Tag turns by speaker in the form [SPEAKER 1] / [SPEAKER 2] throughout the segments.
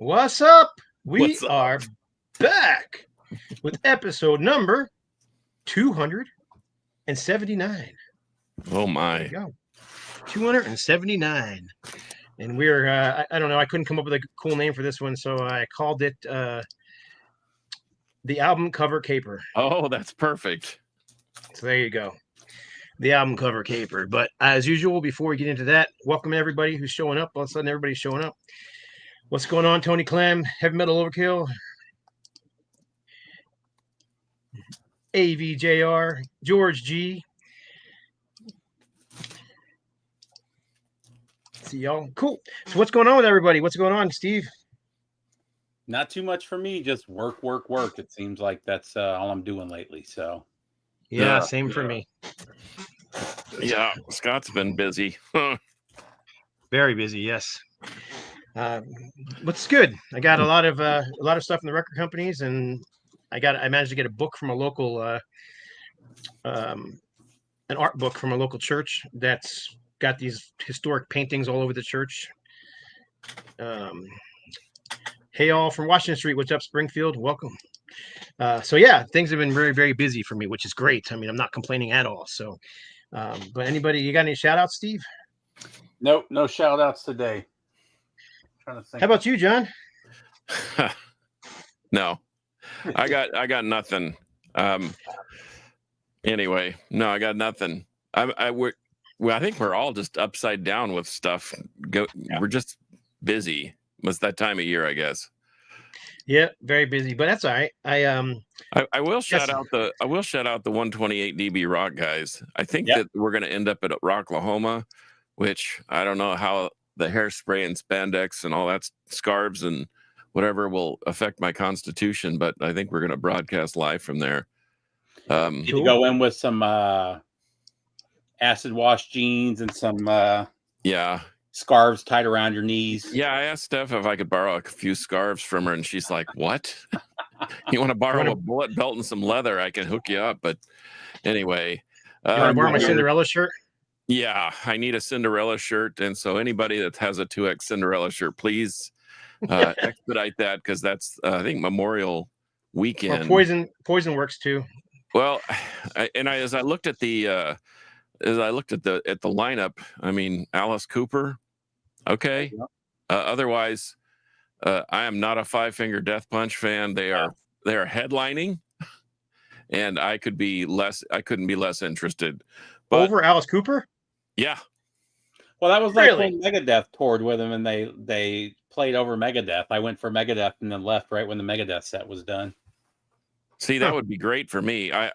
[SPEAKER 1] What's up? We
[SPEAKER 2] What's up?
[SPEAKER 1] are back with episode number 279.
[SPEAKER 2] Oh
[SPEAKER 1] There
[SPEAKER 2] my.
[SPEAKER 1] we go. 279. And we're, I don't know, I couldn't come up with a cool name for this one, so I called it the album cover caper.
[SPEAKER 2] Oh, that's perfect.
[SPEAKER 1] So there you go. The album cover caper. But as usual, before we get into that, welcome everybody who's showing up. All of a sudden, everybody's showing up. What's going on, Tony Clem? Heavy Metal Overkill. AVJR, George G. See y'all. Cool. So what's going on with everybody? What's going on, Steve?
[SPEAKER 3] Not too much for me. Just work. It seems like that's all I'm doing lately. So
[SPEAKER 1] Yeah, same for me.
[SPEAKER 2] Yeah, Scott's been busy.
[SPEAKER 1] Very busy. Yes. What's good? I got a lot of stuff in the record companies, and I managed to get a book from a local, an art book from a local church that's got these historic paintings all over the church. Hey, all from Washington Street. What's up, Springfield? Welcome. So yeah, things have been very, very busy for me, which is great. I mean, I'm not complaining at all. So, but anybody, you got any shout outs, Steve?
[SPEAKER 3] Nope, no shout outs today. Trying to think.
[SPEAKER 1] How about you, John?
[SPEAKER 2] No, I got nothing. Anyway, no, I got nothing. I think we're all just upside down with stuff. We're just busy. It's that time of year, I guess.
[SPEAKER 1] Yeah, very busy, but that's all right. I
[SPEAKER 2] will shout out the 128 dB Rock guys. I think that we're going to end up at Rocklahoma, which I don't know how the hairspray and spandex and all that scarves and whatever will affect my constitution, but I think we're going to broadcast live from there.
[SPEAKER 3] You cool. Go in with some acid wash jeans and some scarves tied around your knees.
[SPEAKER 2] Yeah, I asked Steph if I could borrow a few scarves from her, and she's like, "What? You want to borrow a bullet belt and some leather? I can hook you up." But anyway,
[SPEAKER 1] you want to borrow my Cinderella shirt?
[SPEAKER 2] Yeah, I need a Cinderella shirt, and so anybody that has a 2X Cinderella shirt, please expedite that, because that's I think Memorial Weekend.
[SPEAKER 1] Or Poison works too.
[SPEAKER 2] Well, as I looked at the lineup, I mean, Alice Cooper, okay. Otherwise, I am not a Five Finger Death Punch fan. They are headlining, and I couldn't be less interested. But,
[SPEAKER 1] over Alice Cooper?
[SPEAKER 2] Yeah.
[SPEAKER 3] Well, that was like when Megadeth toured with him, and they played over Megadeth. I went for Megadeth and then left right when the Megadeth set was done.
[SPEAKER 2] See, that would be great for me. I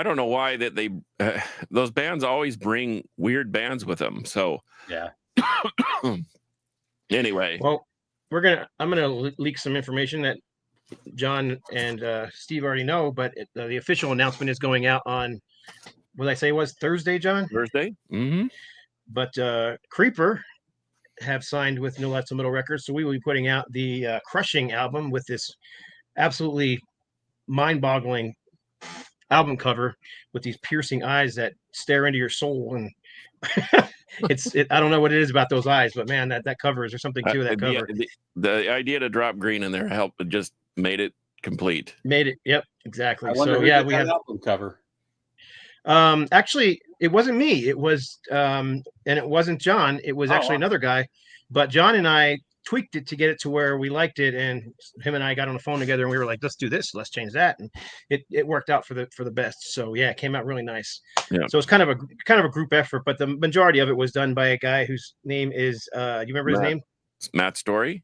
[SPEAKER 2] don't know why that they those bands always bring weird bands with them. So
[SPEAKER 3] yeah.
[SPEAKER 2] Anyway,
[SPEAKER 1] well, I'm gonna leak some information that John and Steve already know, but the official announcement is going out on, what did I say it was, Thursday, John?
[SPEAKER 2] Thursday. Mm-hmm.
[SPEAKER 1] But Creeper have signed with No Lights Metal Records, so we will be putting out the Crushing album with this absolutely mind-boggling album cover with these piercing eyes that stare into your soul, and I don't know what it is about those eyes, but man, that cover, is there something to that cover?
[SPEAKER 2] The idea to drop green in there helped, just made it complete.
[SPEAKER 1] Yep, exactly.
[SPEAKER 3] So yeah, we have album cover.
[SPEAKER 1] Actually, it wasn't me. It was and it wasn't John. It was actually another guy. But John and I tweaked it to get it to where we liked it, and him and I got on the phone together, and we were like, let's do this, let's change that, and it worked out for the best. So yeah, it came out really nice.
[SPEAKER 2] Yeah.
[SPEAKER 1] So it's kind of a group effort, but the majority of it was done by a guy whose name is you remember his name?
[SPEAKER 2] Matt Story.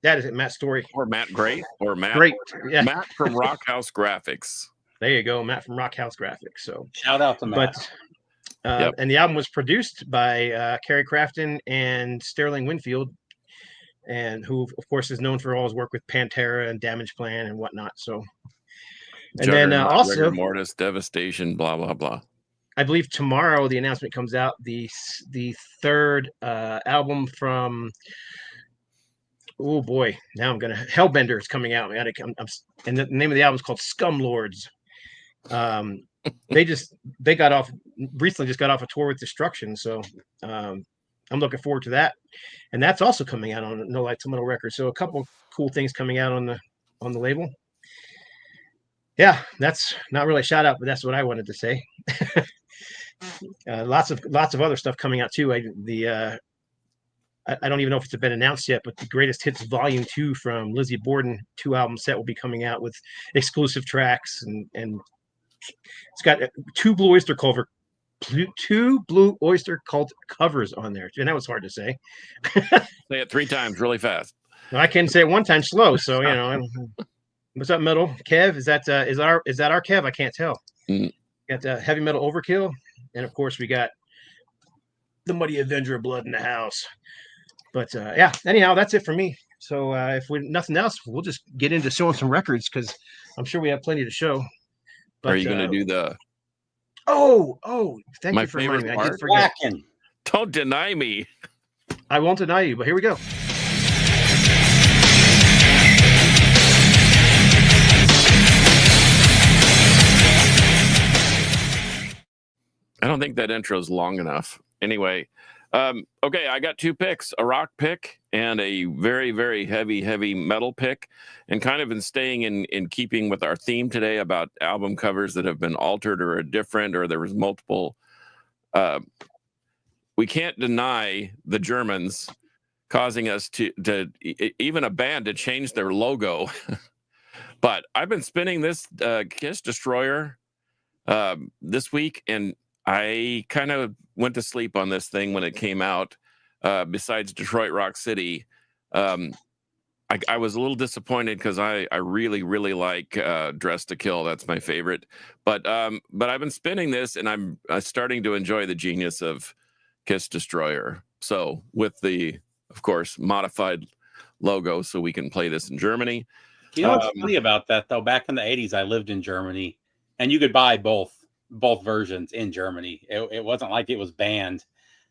[SPEAKER 1] That is it, Matt Story.
[SPEAKER 2] Or Matt Great, or Matt
[SPEAKER 1] Great. Yeah.
[SPEAKER 2] Matt from Rockhouse Graphics.
[SPEAKER 1] There you go, Matt from Rockhouse Graphics. So
[SPEAKER 3] shout out to Matt.
[SPEAKER 1] But and the album was produced by Kerry Crafton and Sterling Winfield, and who of course is known for all his work with Pantera and Damage Plan and whatnot. So, and then also
[SPEAKER 2] Rigor Mortis, Devastation, blah blah blah.
[SPEAKER 1] I believe tomorrow the announcement comes out, the third album from, oh boy, now I'm gonna, Hellbender is coming out. And the name of the album is called Scumlords. They recently just got off a tour with Destruction, so I'm looking forward to that, and that's also coming out on No Lights Metal Records. So a couple cool things coming out on the label. Yeah, that's not really a shout out, but that's what I wanted to say. Lots of other stuff coming out too. I don't even know if it's been announced yet, but the Greatest Hits Volume 2 from Lizzie Borden 2-album set will be coming out with exclusive tracks, and it's got two Blue Oyster Cult covers on there, and that was hard to say.
[SPEAKER 2] Say it 3 times really fast.
[SPEAKER 1] I can say it 1 time slow, so you know. What's up, Metal Kev? Is that our Kev? I can't tell. Got Heavy Metal Overkill, and of course we got the Muddy Avenger of Blood in the house. But yeah, anyhow, that's it for me. So if we nothing else, we'll just get into showing some records because I'm sure we have plenty to show.
[SPEAKER 2] But, are you going to do the?
[SPEAKER 1] Oh! Thank you for reminding me.
[SPEAKER 2] I did forget. Don't deny me.
[SPEAKER 1] I won't deny you, but here we go.
[SPEAKER 2] I don't think that intro is long enough. Anyway, okay, I got 2 picks, a rock pick and a very, very heavy metal pick, and kind of in staying in keeping with our theme today about album covers that have been altered or are different, or there was multiple. We can't deny the Germans causing us to even a band to change their logo. But I've been spinning this Kiss Destroyer this week, and I kind of went to sleep on this thing when it came out. Besides Detroit Rock City, I was a little disappointed because I really like Dress to Kill. That's my favorite. But I've been spinning this, and I'm starting to enjoy the genius of Kiss Destroyer. So with the, of course, modified logo, so we can play this in Germany.
[SPEAKER 3] You know what's funny about that though? Back in the 80s, I lived in Germany, and you could buy both versions in Germany. It wasn't like it was banned.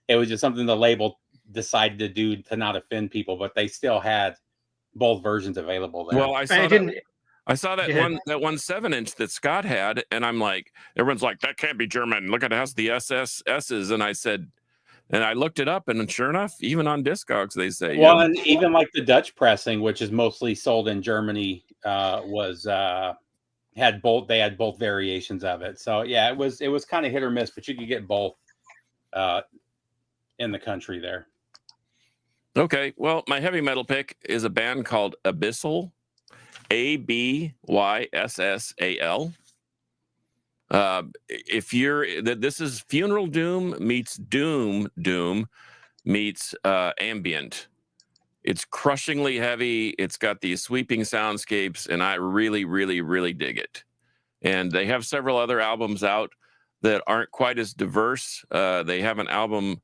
[SPEAKER 3] It was just something the label decided to do to not offend people, but they still had both versions available there.
[SPEAKER 2] Well, I saw that one 7-inch that Scott had, and I'm like, everyone's like, that can't be German. Look at it has the SS's, and I said, and I looked it up, and sure enough, even on Discogs they say.
[SPEAKER 3] Well, and even like the Dutch pressing, which is mostly sold in Germany, had both variations of it. So yeah, it was kind of hit or miss, but you could get both in the country there.
[SPEAKER 2] Okay, well, my heavy metal pick is a band called Abyssal, Abyssal. This is Funeral Doom meets Doom meets ambient. It's crushingly heavy. It's got these sweeping soundscapes, and I really dig it. And they have several other albums out that aren't quite as diverse. They have an album,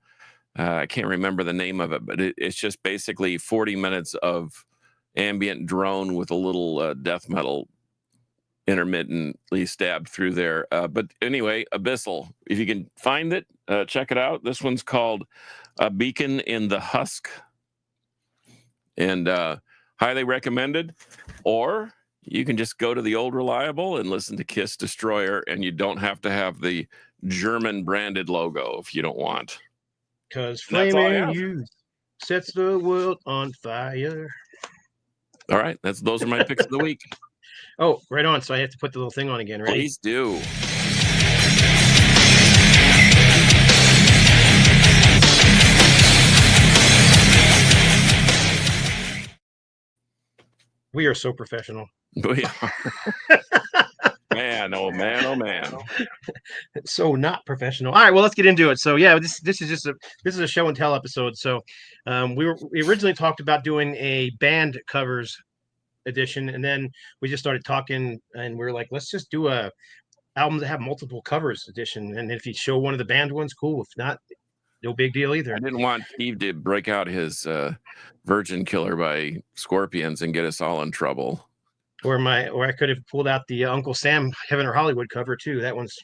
[SPEAKER 2] I can't remember the name of it, but it's just basically 40 minutes of ambient drone with a little death metal intermittently stabbed through there. But anyway, Abyssal, if you can find it, check it out. This one's called A Beacon in the Husk, and highly recommended. Or you can just go to the old reliable and listen to Kiss Destroyer, and you don't have to have the German branded logo if you don't want.
[SPEAKER 1] Because flaming youth sets the world on fire.
[SPEAKER 2] All right, those are my picks of the week.
[SPEAKER 1] Oh, right on. So I have to put the little thing on again, right?
[SPEAKER 2] Please do.
[SPEAKER 1] We are so professional.
[SPEAKER 2] We are. Man, oh man.
[SPEAKER 1] So not professional. All right, well, let's get into it. So yeah, this is a show and tell episode. So we originally talked about doing a band covers edition, and then we just started talking, and we were like, let's just do a album that have multiple covers edition. And if you show one of the band ones, cool. If not, no big deal either.
[SPEAKER 2] I didn't want Steve to break out his Virgin Killer by Scorpions and get us all in trouble.
[SPEAKER 1] Or I could have pulled out the Uncle Sam Heaven or Hollywood cover too. That one's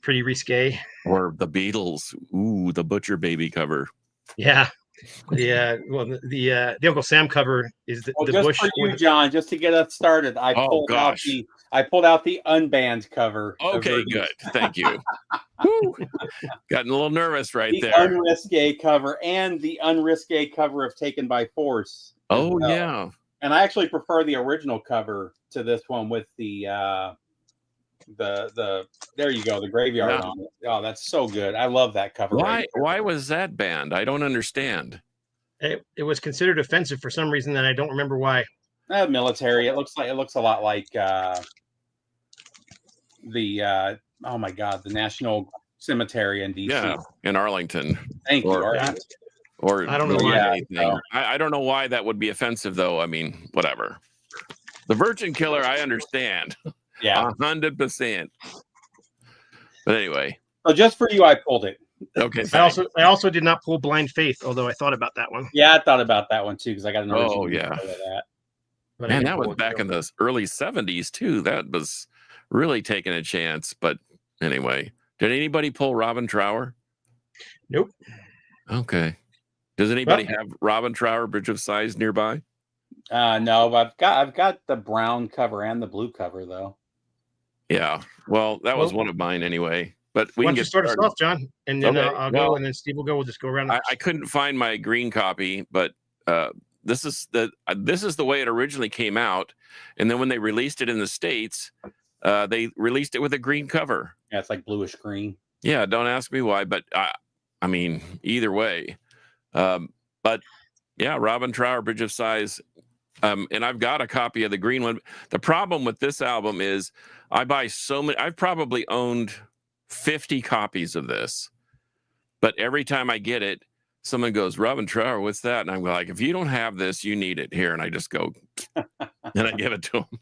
[SPEAKER 1] pretty risque.
[SPEAKER 2] Or the Beatles, the Butcher Baby cover.
[SPEAKER 1] Yeah. The Uncle Sam cover is the
[SPEAKER 3] just
[SPEAKER 1] Bush.
[SPEAKER 3] For you, John, just to get us started, I pulled out the unbanned cover.
[SPEAKER 2] Okay, good. Thank you. Gotten a little nervous right
[SPEAKER 3] The
[SPEAKER 2] there.
[SPEAKER 3] Unrisque cover and the Unrisque cover of Taken by Force.
[SPEAKER 2] Oh, yeah.
[SPEAKER 3] And I actually prefer the original cover to this one with the there you go, the graveyard on it. Oh, that's so good. I love that cover.
[SPEAKER 2] Why was that banned? I don't understand.
[SPEAKER 1] It was considered offensive for some reason, and I don't remember why.
[SPEAKER 3] Military. It looks a lot like the oh my god, the National Cemetery in DC.
[SPEAKER 2] Yeah, in Arlington.
[SPEAKER 3] Thank you. Arlington.
[SPEAKER 2] Or
[SPEAKER 1] I don't know why.
[SPEAKER 2] anything. I don't know why that would be offensive, though. I mean, whatever. The Virgin Killer, I understand.
[SPEAKER 3] Yeah,
[SPEAKER 2] 100%. But anyway.
[SPEAKER 3] So just for you, I pulled it.
[SPEAKER 2] Okay.
[SPEAKER 1] I also did not pull Blind Faith, although I thought about that one.
[SPEAKER 3] Yeah, I thought about that one too because I got an original.
[SPEAKER 2] Oh yeah.
[SPEAKER 3] Of that.
[SPEAKER 1] But
[SPEAKER 2] man, that was back in the early 70s too. That was really taking a chance. But anyway, did anybody pull Robin Trower?
[SPEAKER 1] Nope.
[SPEAKER 2] Okay. Does anybody have Robin Trower Bridge of Sighs nearby?
[SPEAKER 3] No, I've got the brown cover and the blue cover though.
[SPEAKER 2] Yeah. Well, that was one of mine anyway. But we
[SPEAKER 1] why
[SPEAKER 2] can
[SPEAKER 1] don't you start us off, John, and then I'll go, and then Steve will go. We'll just go around.
[SPEAKER 2] I couldn't find my green copy, but this is the way it originally came out, and then when they released it in the States, they released it with a green cover.
[SPEAKER 3] Yeah, it's like bluish green.
[SPEAKER 2] Yeah, don't ask me why, but I mean, either way. But yeah, Robin Trower, Bridge of Sighs, and I've got a copy of the green one. The problem with this album is I buy so many. I've probably owned 50 copies of this, but every time I get it, someone goes, Robin Trower, what's that? And I'm like, if you don't have this, you need it here. And I just go and I give it to them.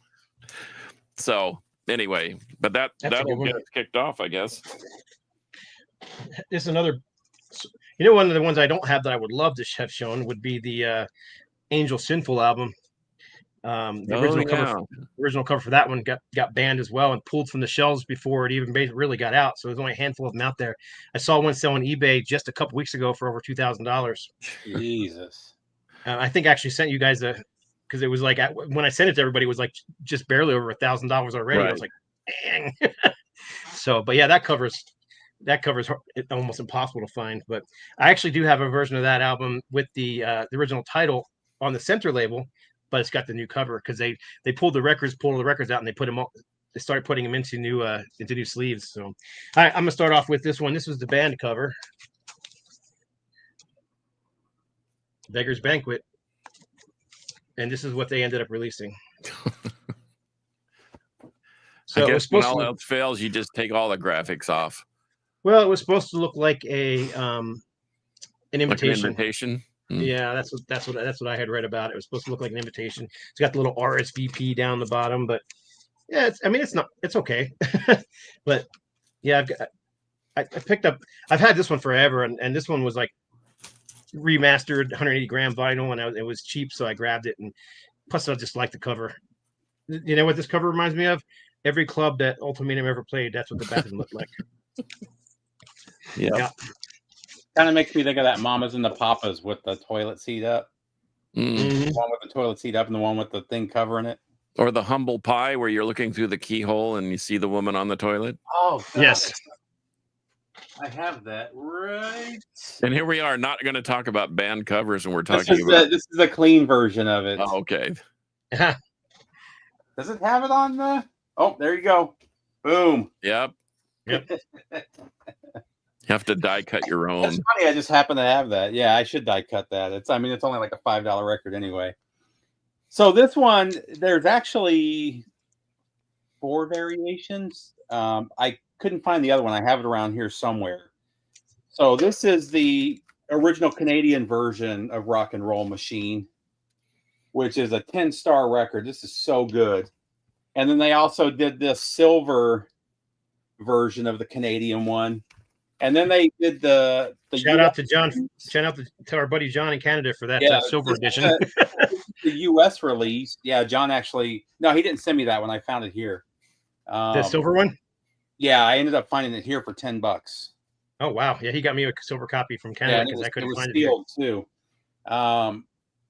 [SPEAKER 2] So anyway, but that'll get us kicked off, I guess.
[SPEAKER 1] This is another, one of the ones I don't have that I would love to have shown would be the Angel Sinful album. The original cover for that one got banned as well and pulled from the shelves before it even really got out. So there's only a handful of them out there. I saw one selling eBay just a couple weeks ago for over $2,000.
[SPEAKER 3] Jesus.
[SPEAKER 1] I think I actually sent you guys because it was like when I sent it to everybody, it was like just barely over $1,000 already. Right. I was like, dang. So, but yeah, that cover is almost impossible to find. But I actually do have a version of that album with the original title on the center label. But it's got the new cover because they pulled the records out and they put them all. They started putting them into new sleeves. So, I'm gonna start off with this one. This was the band cover, Beggar's Banquet, and this is what they ended up releasing.
[SPEAKER 2] So I guess when all else fails, you just take all the graphics off.
[SPEAKER 1] Well, it was supposed to look like an invitation.
[SPEAKER 2] Like an invitation.
[SPEAKER 1] Yeah, that's what I had read about. It was supposed to look like an invitation. It's got the little RSVP down the bottom, but yeah, it's okay. But yeah, I picked up. I've had this one forever, and this one was like remastered 180 gram vinyl, and it was cheap, so I grabbed it. And plus, I just like the cover. You know what this cover reminds me of? Every club that Ultimatum ever played. That's what the bathroom looked like.
[SPEAKER 2] Yeah.
[SPEAKER 3] Kind of makes me think of that Mamas and the Papas with the toilet seat up.
[SPEAKER 2] Mm-hmm.
[SPEAKER 3] The one with the toilet seat up and the one with the thing covering it.
[SPEAKER 2] Or the Humble Pie where you're looking through the keyhole and you see the woman on the toilet.
[SPEAKER 3] Oh, God.
[SPEAKER 1] Yes.
[SPEAKER 3] I have that right.
[SPEAKER 2] And here we are not going to talk about band covers, and we're talking about...
[SPEAKER 3] This is a clean version of it.
[SPEAKER 2] Oh, okay.
[SPEAKER 3] Does it have it on the... Oh, there you go. Boom.
[SPEAKER 2] Yep. You have to die cut your own.
[SPEAKER 3] It's funny. I just happen to have that. Yeah, I should die cut that. It's only like a $5 record anyway. So this one, there's actually 4 variations. I couldn't find the other one. I have it around here somewhere. So this is the original Canadian version of Rock and Roll Machine, which is a 10-star record. This is so good. And then they also did this silver version of the Canadian one. And then they did the
[SPEAKER 1] shout out to John. Shout out to our buddy John in Canada for that silver edition.
[SPEAKER 3] The U.S. release. Yeah, John actually. No, he didn't send me that one. I found it here.
[SPEAKER 1] The silver one.
[SPEAKER 3] Yeah, I ended up finding it here for $10.
[SPEAKER 1] Oh wow! Yeah, he got me a silver copy from Canada because I couldn't find it.
[SPEAKER 3] It was sealed too.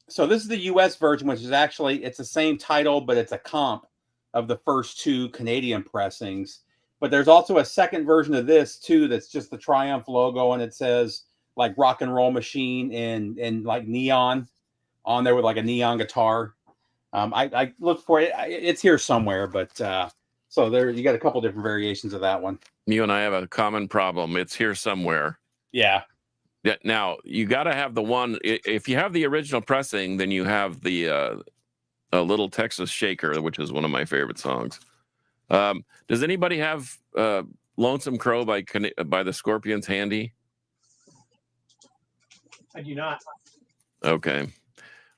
[SPEAKER 3] So this is the U.S. version, which is actually it's the same title, but it's a comp of the first 2 Canadian pressings. But there's also a second version of this too that's just the Triumph logo, and it says like Rock and Roll Machine in like neon on there with like a neon guitar. I looked for it. It's here somewhere, but so there you got a couple different variations of that one.
[SPEAKER 2] You and I have a common problem. It's here somewhere.
[SPEAKER 3] Yeah.
[SPEAKER 2] Yeah. Now you got to have the one. If you have the original pressing, then you have the a Little Texas Shaker, which is one of my favorite songs. Does anybody have Lonesome Crow by the Scorpions handy?
[SPEAKER 1] I do not.
[SPEAKER 2] Okay.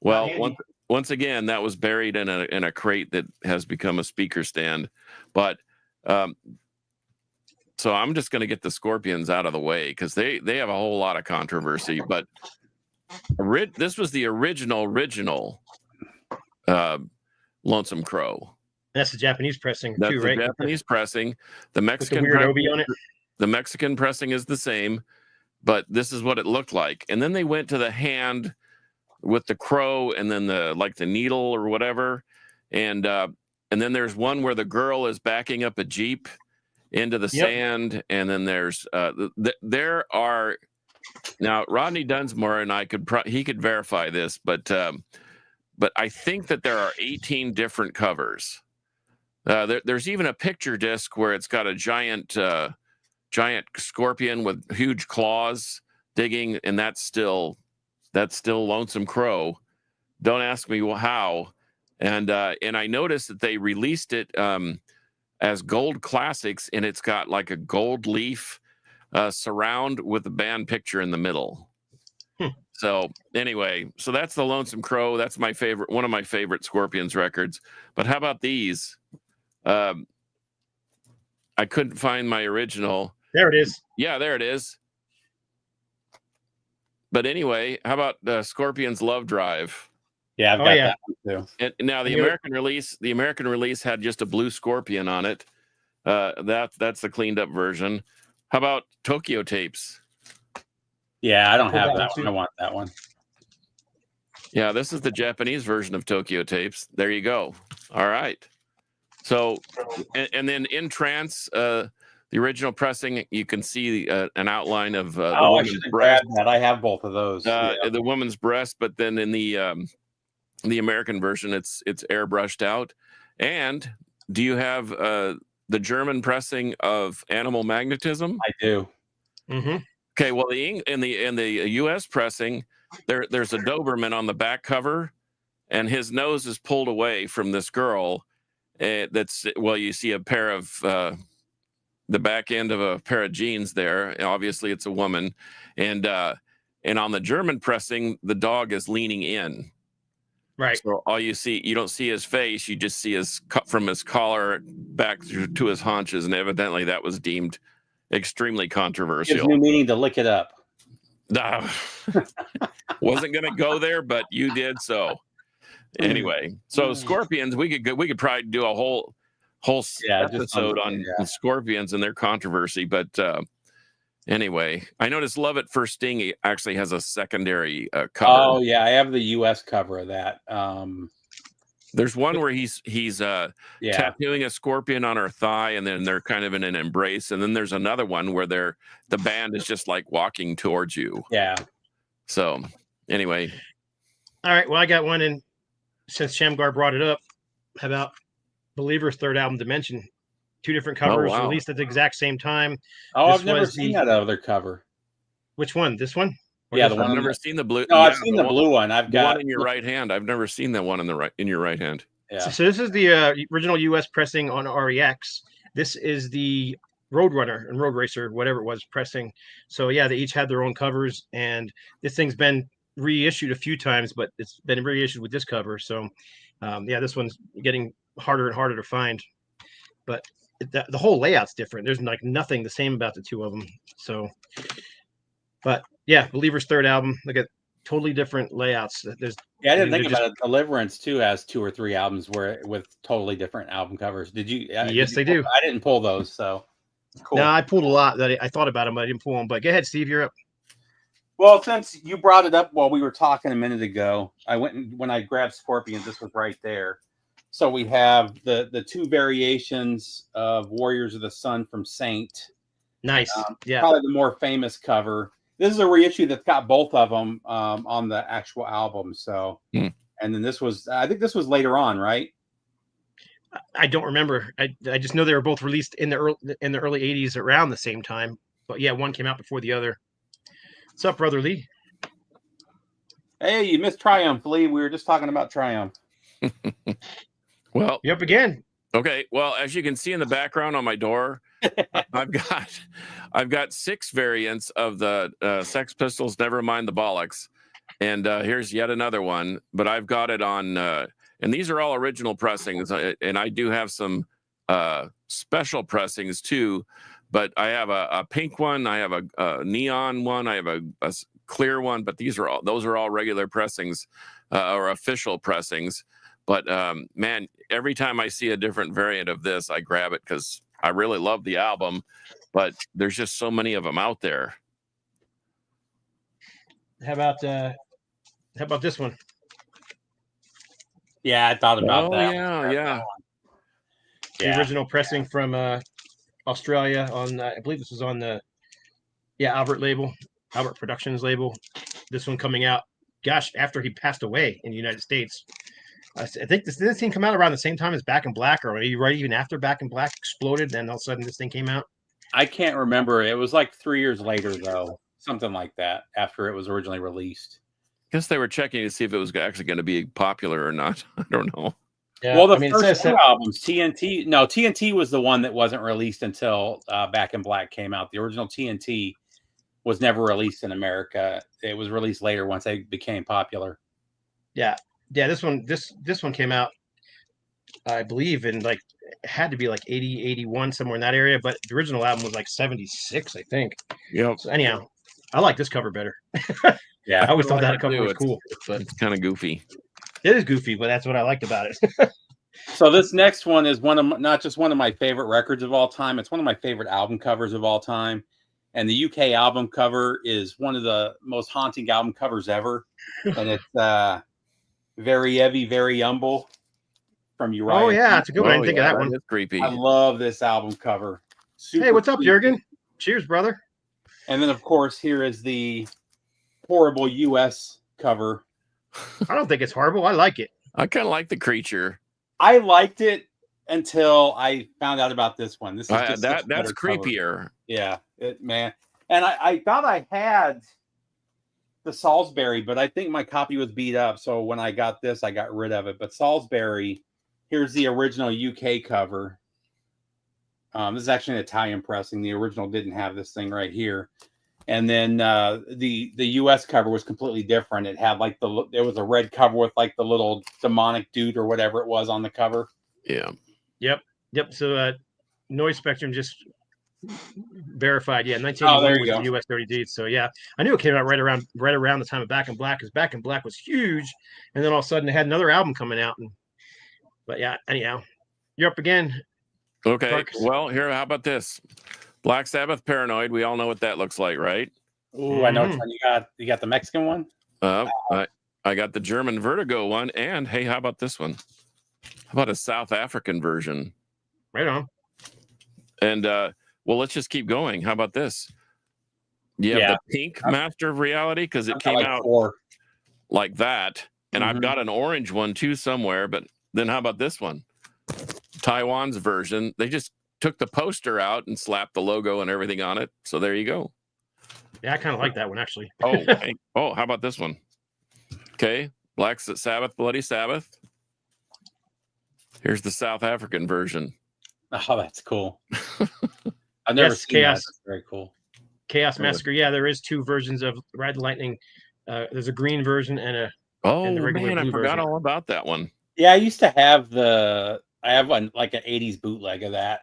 [SPEAKER 2] Well, once again, that was buried in a crate that has become a speaker stand. But so I'm just going to get the Scorpions out of the way because they have a whole lot of controversy. But this was the original Lonesome Crow.
[SPEAKER 1] That's the Japanese pressing
[SPEAKER 2] That's
[SPEAKER 1] too,
[SPEAKER 2] the
[SPEAKER 1] right?
[SPEAKER 2] Japanese pressing. The Mexican
[SPEAKER 1] with the weird Obi on it.
[SPEAKER 2] The Mexican pressing is the same, but this is what it looked like. And then they went to the hand with the crow, and then the needle or whatever. And then there's one where the girl is backing up a Jeep into the sand, and then there's there are now Rodney Dunsmore and I he could verify this, but I think that there are 18 different covers. There's even a picture disc where it's got a giant scorpion with huge claws digging, and that's still Lonesome Crow. Don't ask me how. And I noticed that they released it as Gold Classics, and it's got like a gold leaf surround with the band picture in the middle. So anyway, so that's the Lonesome Crow. That's my favorite, one of my favorite Scorpions records. But how about these? I couldn't find my original.
[SPEAKER 1] There it is.
[SPEAKER 2] Yeah, there it is. But anyway, how about Scorpions Love Drive?
[SPEAKER 3] Yeah, I've got that one too.
[SPEAKER 2] And now the American release had just a blue scorpion on it. That's the cleaned up version. How about Tokyo Tapes?
[SPEAKER 3] Yeah, I don't have that one. I want that one.
[SPEAKER 2] Yeah, this is the Japanese version of Tokyo Tapes. There you go. All right. So, and then in Trance, the original pressing, you can see an outline of the
[SPEAKER 3] woman's breast. That. I have both of those.
[SPEAKER 2] The woman's breast, but then in the American version, it's airbrushed out. And do you have the German pressing of Animal Magnetism?
[SPEAKER 3] I do.
[SPEAKER 1] Mm-hmm.
[SPEAKER 2] Okay, well, in the U.S. pressing, there's a Doberman on the back cover, and his nose is pulled away from this girl. You see a pair of the back end of a pair of jeans there. Obviously, it's a woman, and on the German pressing, the dog is leaning in.
[SPEAKER 1] Right.
[SPEAKER 2] So all you don't see his face. You just see from his collar back to his haunches, and evidently that was deemed extremely controversial.
[SPEAKER 3] Gives new meaning to lick it up.
[SPEAKER 2] Wasn't going to go there, but you did so. Anyway, so Scorpions, we could probably do a whole episode on Scorpions and their controversy. But anyway, I noticed Love at First Sting actually has a secondary cover.
[SPEAKER 3] Oh yeah, I have the U.S. cover of that.
[SPEAKER 2] There's one where he's tattooing a scorpion on her thigh, and then they're kind of in an embrace. And then there's another one where the band is just like walking towards you.
[SPEAKER 3] Yeah.
[SPEAKER 2] So anyway.
[SPEAKER 1] All right. Well, I got one in, since Shamgar brought it up, how about Believer's third album, Dimension? 2 different covers released at the exact same time.
[SPEAKER 3] Oh, I've never seen that other cover.
[SPEAKER 1] Which one? This one?
[SPEAKER 3] Yeah,
[SPEAKER 2] I've never seen the blue.
[SPEAKER 3] No, I've seen the blue one. I've got
[SPEAKER 2] one in your right hand. I've never seen that one in your right hand.
[SPEAKER 3] Yeah.
[SPEAKER 1] So this is the original U.S. pressing on REX. This is the Roadrunner and Road Racer, whatever it was, pressing. So yeah, they each had their own covers, and this thing's been reissued a few times, but it's been reissued with this cover. So this one's getting harder and harder to find. But the whole layout's different. There's like nothing the same about the two of them. So, but yeah, Believer's third album. Look at totally different layouts.
[SPEAKER 3] I didn't think about it. Deliverance too has 2 or 3 albums with totally different album covers. Did you?
[SPEAKER 1] Yes, they do.
[SPEAKER 3] I didn't pull those, so
[SPEAKER 1] cool. No, I pulled a lot that I thought about them, but I didn't pull them. But go ahead, Steve, you're up.
[SPEAKER 3] Well, since you brought it up while we were talking a minute ago, I went and when I grabbed Scorpions, this was right there. So we have the two variations of Warriors of the Sun from Saint.
[SPEAKER 1] Nice. Yeah.
[SPEAKER 3] Probably the more famous cover. This is a reissue that's got both of them on the actual album. So, and then this was, I think this was later on, right?
[SPEAKER 1] I don't remember. I just know they were both released in the early 80s around the same time. But yeah, one came out before the other. What's up, Brother Lee?
[SPEAKER 3] Hey, you missed Triumph, Lee. We were just talking about Triumph.
[SPEAKER 2] Well,
[SPEAKER 1] you up again?
[SPEAKER 2] Okay. Well, as you can see in the background on my door, I've got 6 variants of the Sex Pistols, Nevermind the Bollocks, and here's yet another one. But I've got it on, and these are all original pressings, and I do have some special pressings too. But I have a pink one, I have a neon one, I have a clear one. But those are all regular pressings or official pressings. But man, every time I see a different variant of this, I grab it because I really love the album. But there's just so many of them out there.
[SPEAKER 1] How about this one?
[SPEAKER 3] Yeah, I thought about that.
[SPEAKER 2] Yeah.
[SPEAKER 1] The original pressing from Australia on, I believe this was on the Albert label, Albert Productions label. This one coming out, gosh, after he passed away in the United States. I think this thing come out around the same time as Back in Black, or maybe right even after Back in Black exploded, then all of a sudden this thing came out.
[SPEAKER 3] I can't remember. It was like 3 years later, though, something like that, after it was originally released.
[SPEAKER 2] I guess they were checking to see if it was actually going to be popular or not. I don't know.
[SPEAKER 3] Yeah, well, the first two albums, TNT was the one that wasn't released until Back in Black came out. The original TNT was never released in America. It was released later once they became popular.
[SPEAKER 1] Yeah. This one came out, I believe, in like, it had to be like 80, 81, somewhere in that area. But the original album was like 76, I think.
[SPEAKER 2] Yep.
[SPEAKER 1] So anyhow, I like this cover better.
[SPEAKER 3] Yeah,
[SPEAKER 1] I always thought that cover was cool, but
[SPEAKER 2] it's kind of goofy.
[SPEAKER 1] It is goofy, but that's what I liked about it.
[SPEAKER 3] So this next one is not just one of my favorite records of all time. It's one of my favorite album covers of all time. And the UK album cover is one of the most haunting album covers ever. And it's Very Heavy, Very Humble from Uriah.
[SPEAKER 1] Oh yeah, it's a good one. I didn't think of that one.
[SPEAKER 2] It's creepy.
[SPEAKER 3] I love this album cover.
[SPEAKER 1] Hey, what's up, Jurgen? Cheers, brother.
[SPEAKER 3] And then, of course, here is the horrible US cover.
[SPEAKER 1] I don't think it's horrible. I like it.
[SPEAKER 2] I kind of like the creature.
[SPEAKER 3] I liked it until I found out about this one. This is just
[SPEAKER 2] that's creepier.
[SPEAKER 3] Cover. Yeah, man. And I thought I had the Salisbury, but I think my copy was beat up. So when I got this, I got rid of it. But Salisbury, here's the original UK cover. This is actually an Italian pressing. The original didn't have this thing right here. And then the US cover was completely different. It had like it was a red cover with like the little demonic dude or whatever it was on the cover.
[SPEAKER 2] Yeah.
[SPEAKER 1] Yep. So Noise Spectrum just verified. Yeah, 1981 was the US 30 Deeds. So yeah, I knew it came out right around the time of Back in Black, because Back in Black was huge, and then all of a sudden they had another album coming out. But yeah, anyhow, you're up again.
[SPEAKER 2] Okay.
[SPEAKER 1] Parks.
[SPEAKER 2] Well, here, how about this? Black Sabbath, Paranoid. We all know what that looks like, right?
[SPEAKER 3] Ooh, I know which one you got. You got the Mexican one?
[SPEAKER 2] I got the German Vertigo one. And hey, how about this one? How about a South African version?
[SPEAKER 1] Right on.
[SPEAKER 2] And well, let's just keep going. How about this? You have the pink Master of Reality, because it came out like that. And I've got an orange one too somewhere. But then how about this one? Taiwan's version. They just took the poster out and slapped the logo and everything on it. So there you go.
[SPEAKER 1] Yeah, I kind of like that one, actually.
[SPEAKER 2] How about this one? Okay. Black Sabbath, Bloody Sabbath. Here's the South African version.
[SPEAKER 3] Oh, that's cool. I've never seen
[SPEAKER 1] Chaos.
[SPEAKER 3] that. That's very cool.
[SPEAKER 1] Chaos Massacre. Yeah, there is 2 versions of Ride the Lightning. There's a green version and a the regular
[SPEAKER 2] man, I
[SPEAKER 1] blue
[SPEAKER 2] forgot
[SPEAKER 1] version.
[SPEAKER 2] all about that one.
[SPEAKER 3] Yeah, I used to have I have like an 80s bootleg of that,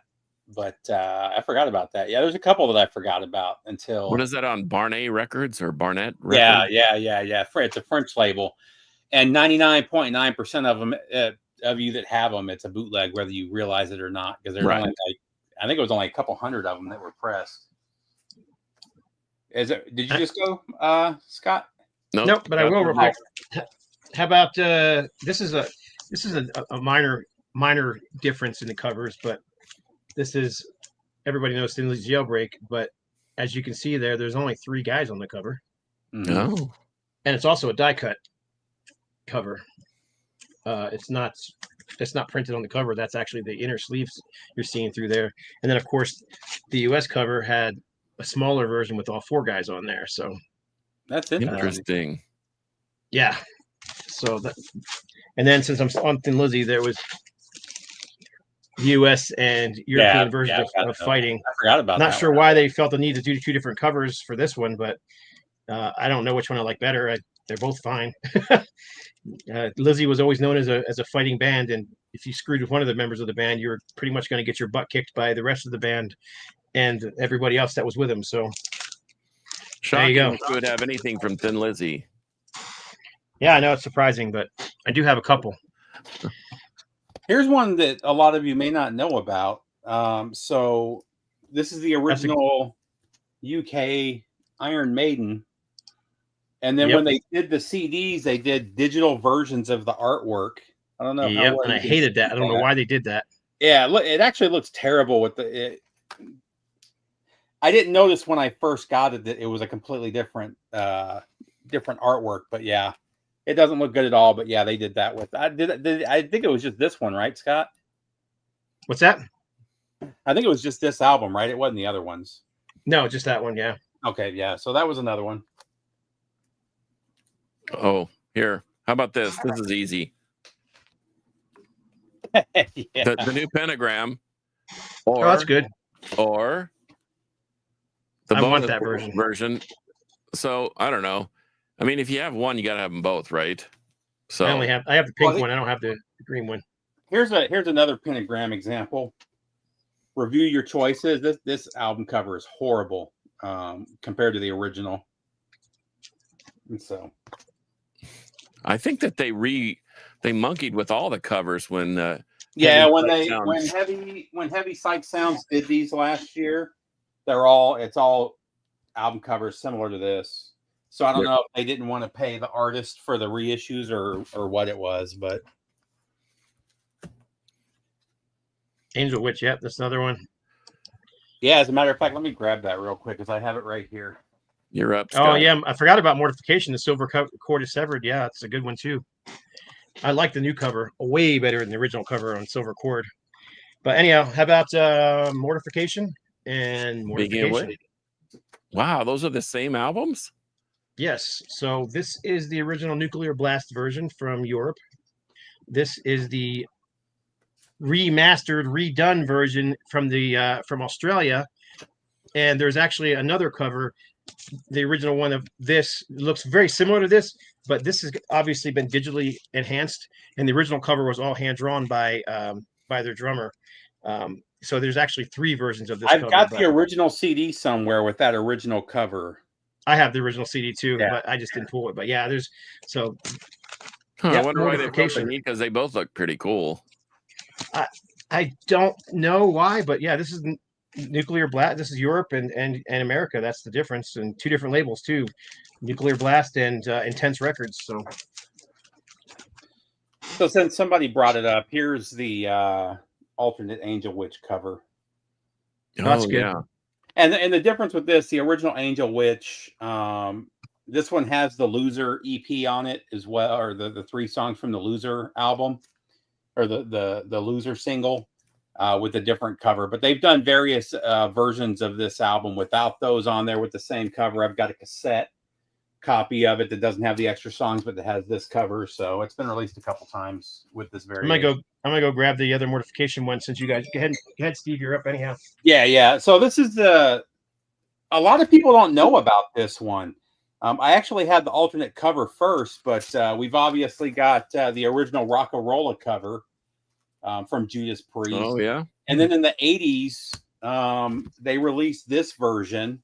[SPEAKER 3] but I forgot about that. Yeah, there's a couple that I forgot about until.
[SPEAKER 2] What is that on Barnet Records or Barnett Records?
[SPEAKER 3] Yeah. It's a French label, and 99.9% of them of you that have them, it's a bootleg, whether you realize it or not, because there's only I think it was only a couple hundred of them that were pressed. Did you just go, Scott?
[SPEAKER 1] Nope, but I will real quick. How about this is a minor minor difference in the covers, but this is, everybody knows Thin Lizzy Jailbreak, but as you can see there's only 3 guys on the cover.
[SPEAKER 2] No.
[SPEAKER 1] And it's also a die cut cover. It's not printed on the cover. That's actually the inner sleeves you're seeing through there. And then of course the US cover had a smaller version with all 4 guys on there. So
[SPEAKER 3] that's
[SPEAKER 2] interesting.
[SPEAKER 1] Yeah. So that, and then since I'm on Thin Lizzy, there was US and European versions of Fighting.
[SPEAKER 3] I forgot about that.
[SPEAKER 1] Not sure why they felt the need to do 2 different covers for this one, but I don't know which one I like better. They're both fine. Lizzy was always known as a fighting band, and if you screwed with one of the members of the band, you were pretty much going to get your butt kicked by the rest of the band and everybody else that was with him. So
[SPEAKER 2] shocking there you go. You would have anything from Thin Lizzy.
[SPEAKER 1] Yeah, I know it's surprising, but I do have a couple.
[SPEAKER 3] Here's one that a lot of you may not know about. So this is the original UK Iron Maiden. And then when they did the CDs, they did digital versions of the artwork. I don't know.
[SPEAKER 1] Yep, and I hated that. I don't know why they did that.
[SPEAKER 3] Yeah, it actually looks terrible with I didn't notice when I first got it that it was a completely different artwork, but yeah, it doesn't look good at all. But yeah, they did that with. I think it was just this one, right, Scott?
[SPEAKER 1] What's that?
[SPEAKER 3] I think it was just this album, right? It wasn't the other ones.
[SPEAKER 1] No, just that one. Yeah.
[SPEAKER 3] Okay, yeah. So that was another one.
[SPEAKER 2] Oh, here. How about this? This is easy.
[SPEAKER 3] Yeah.
[SPEAKER 2] The new Pentagram.
[SPEAKER 1] Or, that's good.
[SPEAKER 2] Or the
[SPEAKER 1] I want that version.
[SPEAKER 2] So I don't know. I mean, if you have one, you got to have them both, right? So
[SPEAKER 1] I have the pink one. I don't have the green one.
[SPEAKER 3] Here's another Pentagram example. Review your choices. This album cover is horrible compared to the original. And so
[SPEAKER 2] I think that they monkeyed with all the covers when
[SPEAKER 3] when Heavy Psych Sounds did these last year. It's all album covers similar to this. So I don't know if they didn't want to pay the artist for the reissues or what it was, but
[SPEAKER 1] Angel Witch, yep, that's another one.
[SPEAKER 3] Yeah, as a matter of fact, let me grab that real quick because I have it right here.
[SPEAKER 2] You're up, Scott.
[SPEAKER 1] Oh yeah, I forgot about Mortification. The silver cord is severed. Yeah, it's a good one too. I like the new cover way better than the original cover on silver cord. But anyhow, how about Mortification and Mortification?
[SPEAKER 2] Wow, those are the same albums?
[SPEAKER 1] Yes. So this is the original Nuclear Blast version from Europe. This is the remastered, redone version from Australia. And there's actually another cover. The original one of this looks very similar to this, but this has obviously been digitally enhanced. And the original cover was all hand drawn by their drummer. So there's actually 3 versions of this.
[SPEAKER 3] I've got the original CD somewhere with that original cover.
[SPEAKER 1] I have the original CD too, but I just didn't pull it. But yeah, there's so.
[SPEAKER 2] I wonder why they both because they both look pretty cool.
[SPEAKER 1] I don't know why, but yeah, this is Nuclear Blast. This is Europe and America. That's the difference, and 2 different labels too, Nuclear Blast and Intense Records.
[SPEAKER 3] So since somebody brought it up, here's the alternate Angel Witch cover.
[SPEAKER 1] Oh, that's good.
[SPEAKER 2] Yeah.
[SPEAKER 3] And the difference with this, the original Angel Witch, this one has the Loser EP on it as well, or the 3 songs from the Loser album, or the Loser single with a different cover. But they've done various versions of this album without those on there with the same cover. I've got a cassette copy of it that doesn't have the extra songs, but that has this cover. So it's been released a couple times with this variation.
[SPEAKER 1] I'm gonna go grab the other Mortification one since you guys go ahead, Steve. You're up anyhow.
[SPEAKER 3] Yeah. So this is a lot of people don't know about this one. I actually had the alternate cover first, but we've obviously got the original Rock-A-Rolla cover from Judas Priest.
[SPEAKER 2] Oh yeah.
[SPEAKER 3] And then in the 80s, they released this version.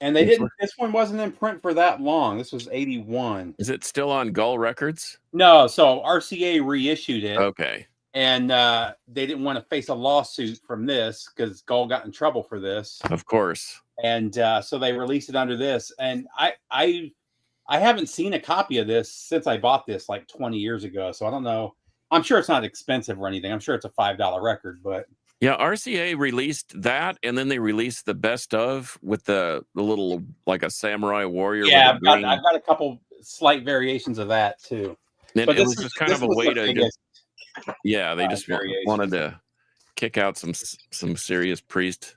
[SPEAKER 3] And they didn't. This one wasn't in print for that long. This was 81.
[SPEAKER 2] Is it still on Gull Records?
[SPEAKER 3] No. So RCA reissued it.
[SPEAKER 2] Okay.
[SPEAKER 3] And they didn't want to face a lawsuit from this because Gull got in trouble for this.
[SPEAKER 2] Of course.
[SPEAKER 3] And so they released it under this. And I I haven't seen a copy of this since I bought this like 20 years ago. So I don't know. I'm sure it's not expensive or anything. I'm sure it's a $5 record, but
[SPEAKER 2] Yeah, RCA released that, and then they released the best of with the little like a samurai warrior.
[SPEAKER 3] yeah,
[SPEAKER 2] with the green.
[SPEAKER 3] I've got a couple slight variations of that too.
[SPEAKER 2] And
[SPEAKER 3] But
[SPEAKER 2] it was just kind of a way to
[SPEAKER 3] biggest,
[SPEAKER 2] yeah, they just
[SPEAKER 3] variation.
[SPEAKER 2] wanted to kick out some serious priest.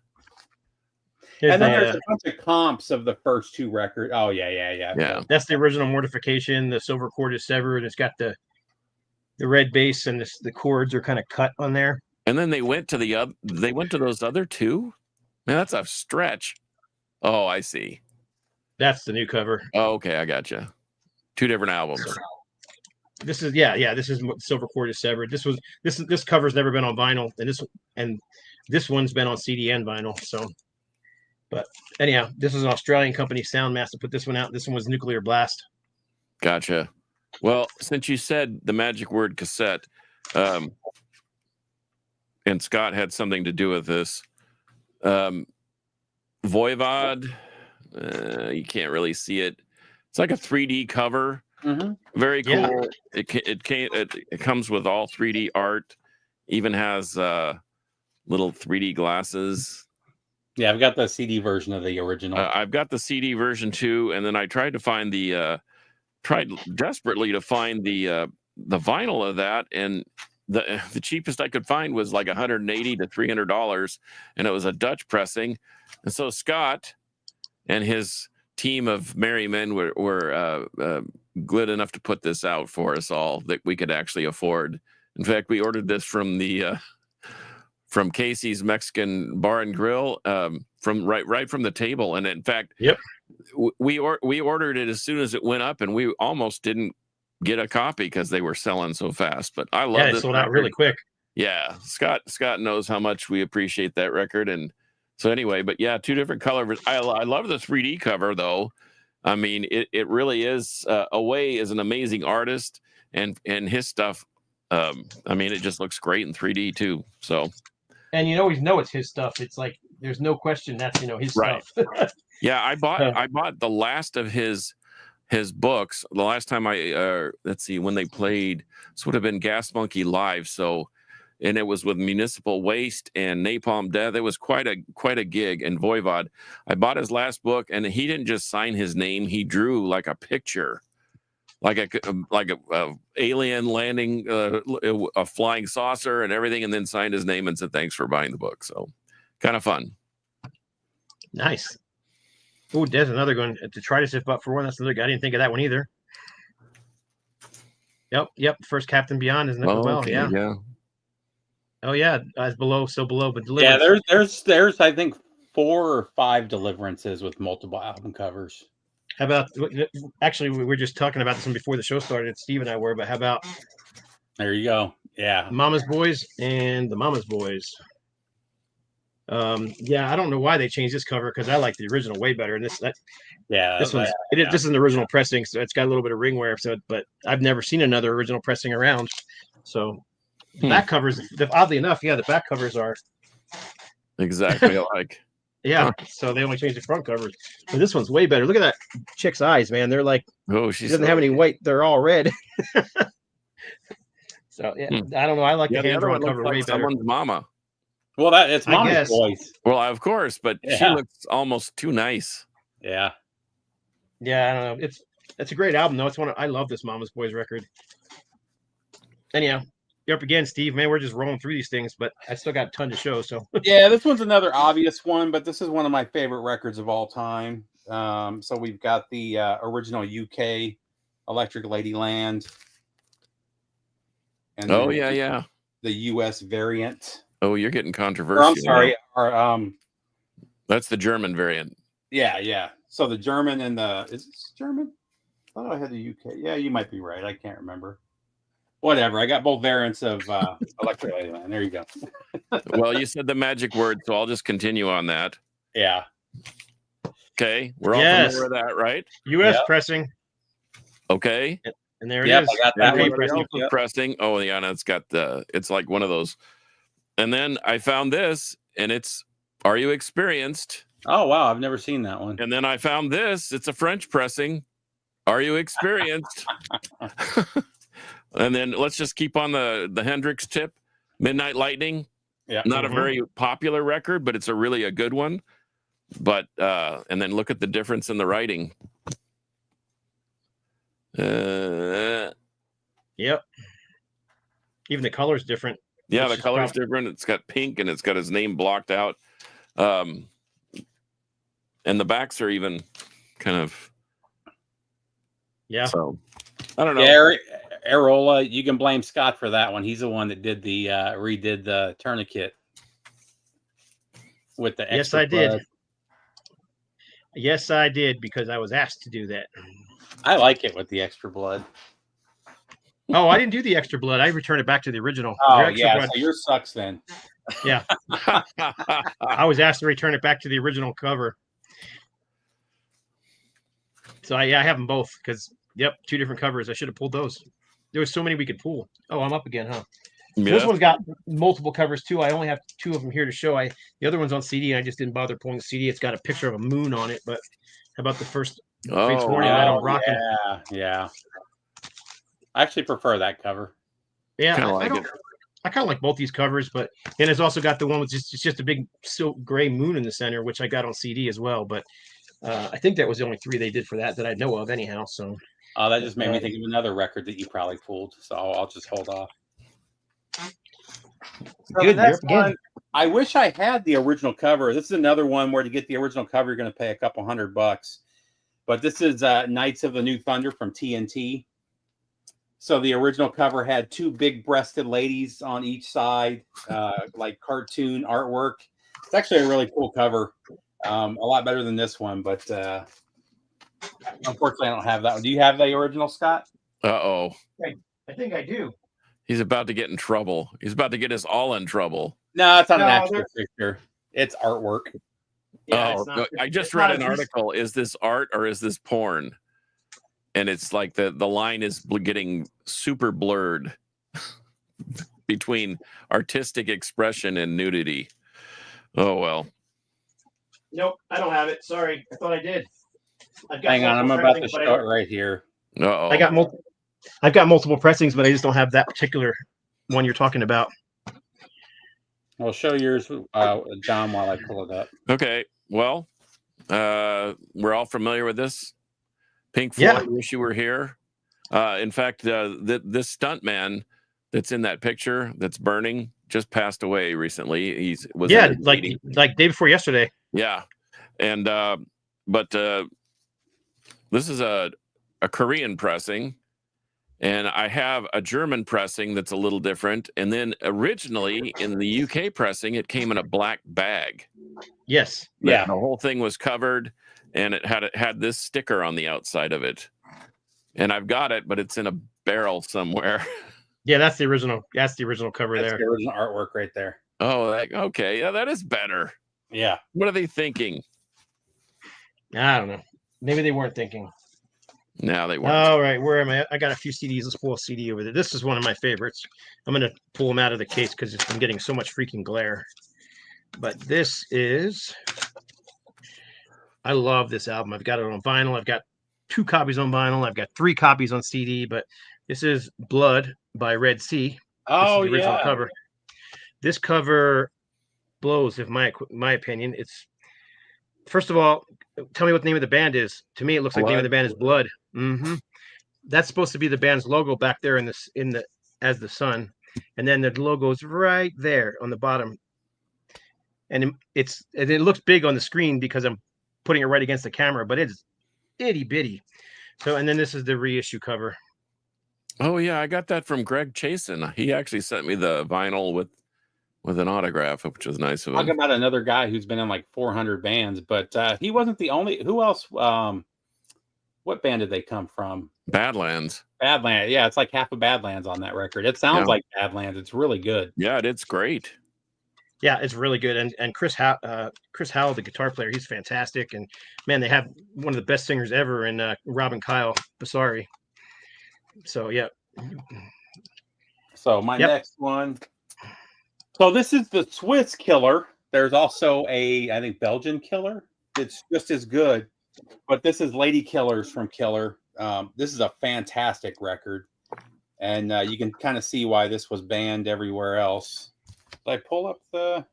[SPEAKER 3] And then there's a bunch of comps of the first two records. Oh
[SPEAKER 2] Yeah.
[SPEAKER 1] That's the original Mortification. The silver cord is severed. It's got the red bass, and the chords are kind of cut on there.
[SPEAKER 2] And then they went to those other two. Man, that's a stretch. Oh, I see.
[SPEAKER 1] That's the new cover.
[SPEAKER 2] Oh, okay, I got you. Two different albums.
[SPEAKER 1] This is this is silver cord is severed. This cover's never been on vinyl, and this one's been on CD and vinyl. So, but anyhow, this is an Australian company, Soundmaster, put this one out. This one was Nuclear Blast.
[SPEAKER 2] Gotcha. Well, since you said the magic word cassette, and Scott had something to do with this, Voivod, you can't really see it. It's like a 3D cover.
[SPEAKER 3] Mm-hmm.
[SPEAKER 2] Very cool.
[SPEAKER 1] Yeah.
[SPEAKER 2] It comes with all 3D art. Even has little 3D glasses.
[SPEAKER 3] Yeah, I've got the CD version of the original.
[SPEAKER 2] I've got the CD version too, and then I tried to find tried desperately to find the vinyl of that, and the cheapest I could find was like $180 to $300, and it was a Dutch pressing. And so Scott and his team of merry men were good enough to put this out for us all that we could actually afford. In fact, we ordered this from from Casey's Mexican Bar and Grill, from right from the table. And in fact,
[SPEAKER 1] yep,
[SPEAKER 2] we ordered it as soon as it went up, and we almost didn't get a copy because they were selling so fast. But I love
[SPEAKER 1] it sold out really quick.
[SPEAKER 2] Yeah, Scott knows how much we appreciate that record. And so anyway, but yeah, two different colors. I love the 3D cover though. I mean, it really is. Away is an amazing artist, and his stuff. I mean, it just looks great in 3D too. So,
[SPEAKER 1] and you always know it's his stuff. It's like there's no question that's his
[SPEAKER 2] right.
[SPEAKER 1] stuff.
[SPEAKER 2] Yeah, I bought the last of his books. The last time let's see, when they played, this would have been Gas Monkey Live. So, and it was with Municipal Waste and Napalm Death. It was quite a gig. And Voivod, I bought his last book, and he didn't just sign his name; he drew like a picture, like a alien landing, a flying saucer, and everything, and then signed his name and said thanks for buying the book. So, kind of fun.
[SPEAKER 1] Nice. Oh, there's another one. Detritus If But For One. That's another guy. I didn't think of that one either. Yep. First Captain Beyond, isn't it?
[SPEAKER 2] Oh,
[SPEAKER 1] well,
[SPEAKER 2] okay,
[SPEAKER 1] yeah.
[SPEAKER 2] Yeah.
[SPEAKER 1] Oh yeah, As Below, So Below, but Deliverance.
[SPEAKER 3] Yeah, there's I think 4 or 5 Deliverances with multiple album covers.
[SPEAKER 1] How about, actually, we were just talking about this one before the show started. Steve and I were, but how about
[SPEAKER 3] there you go? Yeah,
[SPEAKER 1] Mama's Boys and the Mama's Boys. Yeah, I don't know why they changed this cover because I like the original way better. And this one's this is an original pressing, so it's got a little bit of ring wear. So, but I've never seen another original pressing around. So, back covers, oddly enough, the back covers are
[SPEAKER 2] exactly alike.
[SPEAKER 1] Yeah, so they only changed the front covers. But this one's way better. Look at that chick's eyes, man. They're like, she doesn't have any white. They're all red. So yeah, I don't know. I like the hand-drawn cover way better.
[SPEAKER 2] Someone's mama.
[SPEAKER 3] Well, it's Mama's Boys.
[SPEAKER 2] Well, of course, but she looks almost too nice.
[SPEAKER 3] Yeah.
[SPEAKER 1] Yeah, I don't know. It's a great album though. I love this Mama's Boys record. Anyhow, you're up again, Steve. Man, we're just rolling through these things, but I still got a ton to show. So
[SPEAKER 3] yeah, this one's another obvious one, but this is one of my favorite records of all time. So we've got the original UK Electric Ladyland. And
[SPEAKER 2] the
[SPEAKER 3] US variant.
[SPEAKER 2] Oh, you're getting controversial.
[SPEAKER 3] I'm sorry.
[SPEAKER 2] That's the German variant.
[SPEAKER 3] Yeah. So the German and is this German? I thought I had the UK. Yeah, you might be right. I can't remember. Whatever. I got both variants of Electric Ladyland. There you go.
[SPEAKER 2] Well, you said the magic word, so I'll just continue on that.
[SPEAKER 3] Yeah.
[SPEAKER 2] Okay. We're all familiar with that, right?
[SPEAKER 1] US pressing.
[SPEAKER 2] Okay.
[SPEAKER 1] And there it is.
[SPEAKER 3] I got that
[SPEAKER 2] pressing. Oh, yeah, and it's like one of those. And then I found this, and it's Are You Experienced?
[SPEAKER 3] Oh, wow. I've never seen that one.
[SPEAKER 2] And then I found this. It's a French pressing. Are you experienced? And then let's just keep on the Hendrix tip. Midnight Lightning.
[SPEAKER 3] Yeah.
[SPEAKER 2] Not a very popular record, but it's really a good one. But and then look at the difference in the writing.
[SPEAKER 1] Yep. Even the color's different.
[SPEAKER 2] Yeah, the color's different. It's got pink and it's got his name blocked out. And the backs are even kind of.
[SPEAKER 1] Yeah.
[SPEAKER 2] So I don't know.
[SPEAKER 3] Yeah, Arola, you can blame Scott for that one. He's the one that did the redid the tourniquet with the extra blood.
[SPEAKER 1] Yes, I did because I was asked to do that.
[SPEAKER 3] I like it with the extra blood.
[SPEAKER 1] Oh, I didn't do the extra blood. I returned it back to the original.
[SPEAKER 3] Oh, yeah. Blood. So yours sucks then.
[SPEAKER 1] Yeah. I was asked to return it back to the original cover. So I have them both because, yep, 2 different covers. I should have pulled those. There was so many we could pull. Oh, I'm up again, huh? Yeah. This one's got multiple covers too. I only have 2 of them here to show. The other one's on CD, and I just didn't bother pulling the CD. It's got a picture of a moon on it, but how about the first Fates Warning? I don't rock it.
[SPEAKER 3] Yeah. I actually prefer that cover.
[SPEAKER 1] Yeah, I kind of like both these covers, but and it's also got the one with just a big silk gray moon in the center, which I got on CD as well. But I think that was the only 3 they did for that I know of, anyhow. So.
[SPEAKER 3] That just made me think of another record that you probably pulled, so I'll just hold off. So
[SPEAKER 1] good.
[SPEAKER 3] One, I wish I had the original cover. This is another one where to get the original cover, you're going to pay a couple $100. But this is Knights of the New Thunder from TNT. So the original cover had 2 big-breasted ladies on each side, like cartoon artwork. It's actually a really cool cover, a lot better than this one, but unfortunately I don't have that one. Do you have the original, Scott?
[SPEAKER 2] Uh-oh.
[SPEAKER 1] I think I do.
[SPEAKER 2] He's about to get in trouble. He's about to get us all in trouble.
[SPEAKER 3] No, it's not an actual picture. It's artwork.
[SPEAKER 2] Yeah, I just read an article. Is this art or is this porn? And it's like the line is getting super blurred between artistic expression and nudity. Oh, well.
[SPEAKER 1] Nope, I don't have it. Sorry. I thought I did.
[SPEAKER 3] Hang on, I'm about to show it right here.
[SPEAKER 2] Uh-oh.
[SPEAKER 1] I've got multiple pressings, but I just don't have that particular one you're talking about.
[SPEAKER 3] I'll show yours, John, while I pull it up.
[SPEAKER 2] Okay. Well, we're all familiar with this. Pink Floyd, wish you were here. In fact, this stuntman that's in that picture that's burning just passed away recently.
[SPEAKER 1] Like day before yesterday.
[SPEAKER 2] Yeah. And but this is a Korean pressing. And I have a German pressing that's a little different. And then originally in the UK pressing, it came in a black bag.
[SPEAKER 1] Yes.
[SPEAKER 2] Yeah. The whole thing was covered and it had this sticker on the outside of it. And I've got it, but it's in a barrel somewhere.
[SPEAKER 1] Yeah, that's the original. That's the original cover there.
[SPEAKER 3] That's the original artwork right there.
[SPEAKER 2] Oh, okay. Yeah, that is better.
[SPEAKER 3] Yeah.
[SPEAKER 2] What are they thinking?
[SPEAKER 1] I don't know. Maybe they weren't thinking.
[SPEAKER 2] No, they weren't.
[SPEAKER 1] All right, where am I? I got a few CDs. Let's pull a CD over there. This is one of my favorites. I'm going to pull them out of the case because I'm getting so much freaking glare. But this is... I love this album. I've got it on vinyl. I've got 2 copies on vinyl. I've got 3 copies on CD. But this is Blood by Red Sea.
[SPEAKER 3] Oh,
[SPEAKER 1] this is the original cover. This cover blows, in my opinion. It's... First of all, tell me what the name of the band is. To me, it looks like the name of the band is Blood. Mm-hmm. That's supposed to be the band's logo back there as the sun, and then the logo's right there on the bottom. And it looks big on the screen because I'm putting it right against the camera, but it's itty bitty. So, and then this is the reissue cover.
[SPEAKER 2] Oh yeah, I got that from Greg Chasen. He actually sent me the vinyl with an autograph, which was nice of him.
[SPEAKER 3] Talking about another guy who's been in like 400 bands, but he wasn't the only. Who else? What band did they come from?
[SPEAKER 2] Badlands.
[SPEAKER 3] Badlands. Yeah, it's like half of Badlands on that record. It sounds like Badlands. It's really good.
[SPEAKER 2] Yeah, it's great.
[SPEAKER 1] Yeah, it's really good. And Chris Howell, the guitar player, he's fantastic. And man, they have one of the best singers ever in Robin Kyle Basari. So yeah.
[SPEAKER 3] So my next one. So this is the Swiss Killer. There's also I think Belgian Killer. It's just as good. But this is Lady Killers from Killer. This is a fantastic record, and you can kind of see why this was banned everywhere else. Did I pull up the?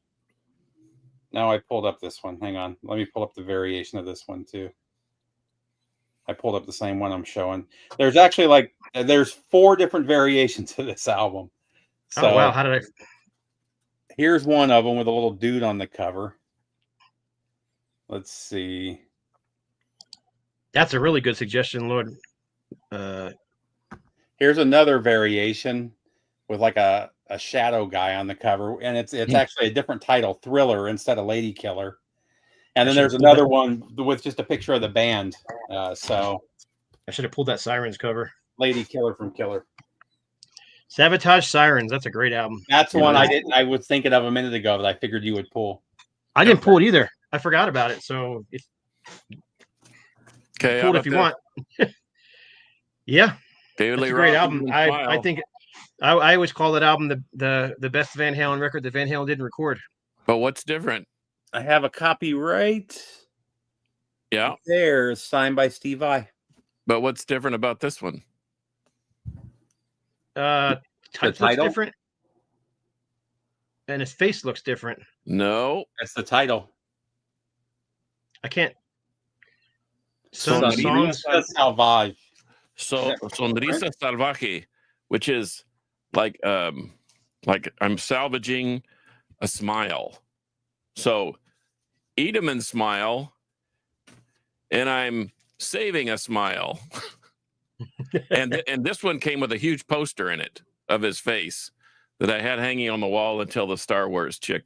[SPEAKER 3] No, I pulled up this one. Hang on, let me pull up the variation of this one too. I pulled up the same one I'm showing. There's actually there's 4 different variations of this album. So,
[SPEAKER 1] oh wow, how did I?
[SPEAKER 3] Here's one of them with a little dude on the cover. Let's see.
[SPEAKER 1] That's a really good suggestion, Lord.
[SPEAKER 3] Here's another variation with like a shadow guy on the cover, and it's actually a different title, Thriller instead of Lady Killer. And then there's another one with just a picture of the band. So
[SPEAKER 1] I should have pulled that Sirens cover.
[SPEAKER 3] Lady Killer from Killer.
[SPEAKER 1] Sabotage Sirens. That's a great album.
[SPEAKER 3] That's the one I was thinking of a minute ago that I figured you would pull.
[SPEAKER 1] I didn't pull it either. I forgot about it. So
[SPEAKER 2] okay,
[SPEAKER 1] pull it if you want. Yeah.
[SPEAKER 2] David Lee
[SPEAKER 1] Roth, great
[SPEAKER 2] Roth,
[SPEAKER 1] album. I think I always call that album the best Van Halen record that Van Halen didn't record.
[SPEAKER 2] But what's different?
[SPEAKER 3] I have a copy right there, signed by Steve Vai.
[SPEAKER 2] But what's different about this one?
[SPEAKER 1] Type looks different, and his face looks different.
[SPEAKER 2] No,
[SPEAKER 3] that's the title.
[SPEAKER 1] I can't.
[SPEAKER 3] Sonrisa Salvaje.
[SPEAKER 2] So Sonrisa Salvaje, which is like I'm salvaging a smile. So eat 'em and smile, and I'm saving a smile. and this one came with a huge poster in it of his face that I had hanging on the wall until the Star Wars chick.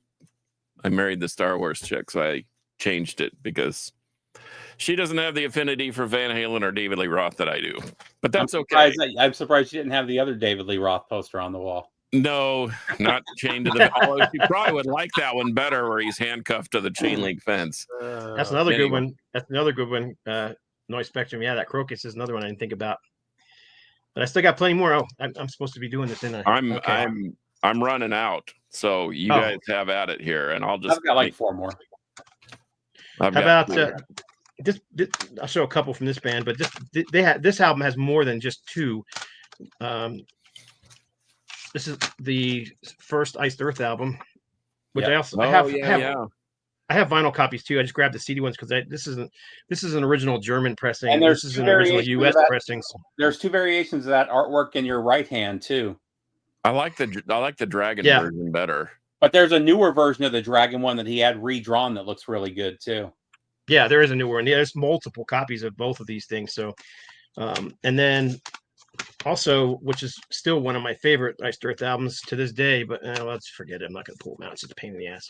[SPEAKER 2] I married the Star Wars chick, so I changed it because she doesn't have the affinity for Van Halen or David Lee Roth that I do. But that's okay.
[SPEAKER 3] I'm surprised you didn't have the other David Lee Roth poster on the wall.
[SPEAKER 2] No, not chained to the. Although she probably would like that one better, where he's handcuffed to the chain link fence.
[SPEAKER 1] That's another good one. That's another good one. Noise Spectrum. Yeah, that Crocus is another one I didn't think about. But I still got plenty more. Oh, I'm supposed to be doing this, isn't I?
[SPEAKER 2] I'm running out. So you guys have at it here, and I've
[SPEAKER 3] got like 4 more.
[SPEAKER 1] How about this? I'll show a couple from this band, but this album has more than just 2. This is the first Iced Earth album, which I also I have vinyl copies too. I just grabbed the CD ones because this is an original German pressing, and this is an original U.S. pressing.
[SPEAKER 3] There's 2 variations of that artwork in your right hand too.
[SPEAKER 2] I like the Dragon version better.
[SPEAKER 3] But there's a newer version of the Dragon one that he had redrawn that looks really good too.
[SPEAKER 1] Yeah, there is a newer one. Yeah, there's multiple copies of both of these things. So, and then also, which is still one of my favorite Iced Earth albums to this day, but let's forget it. I'm not going to pull them out. It's just a pain in the ass.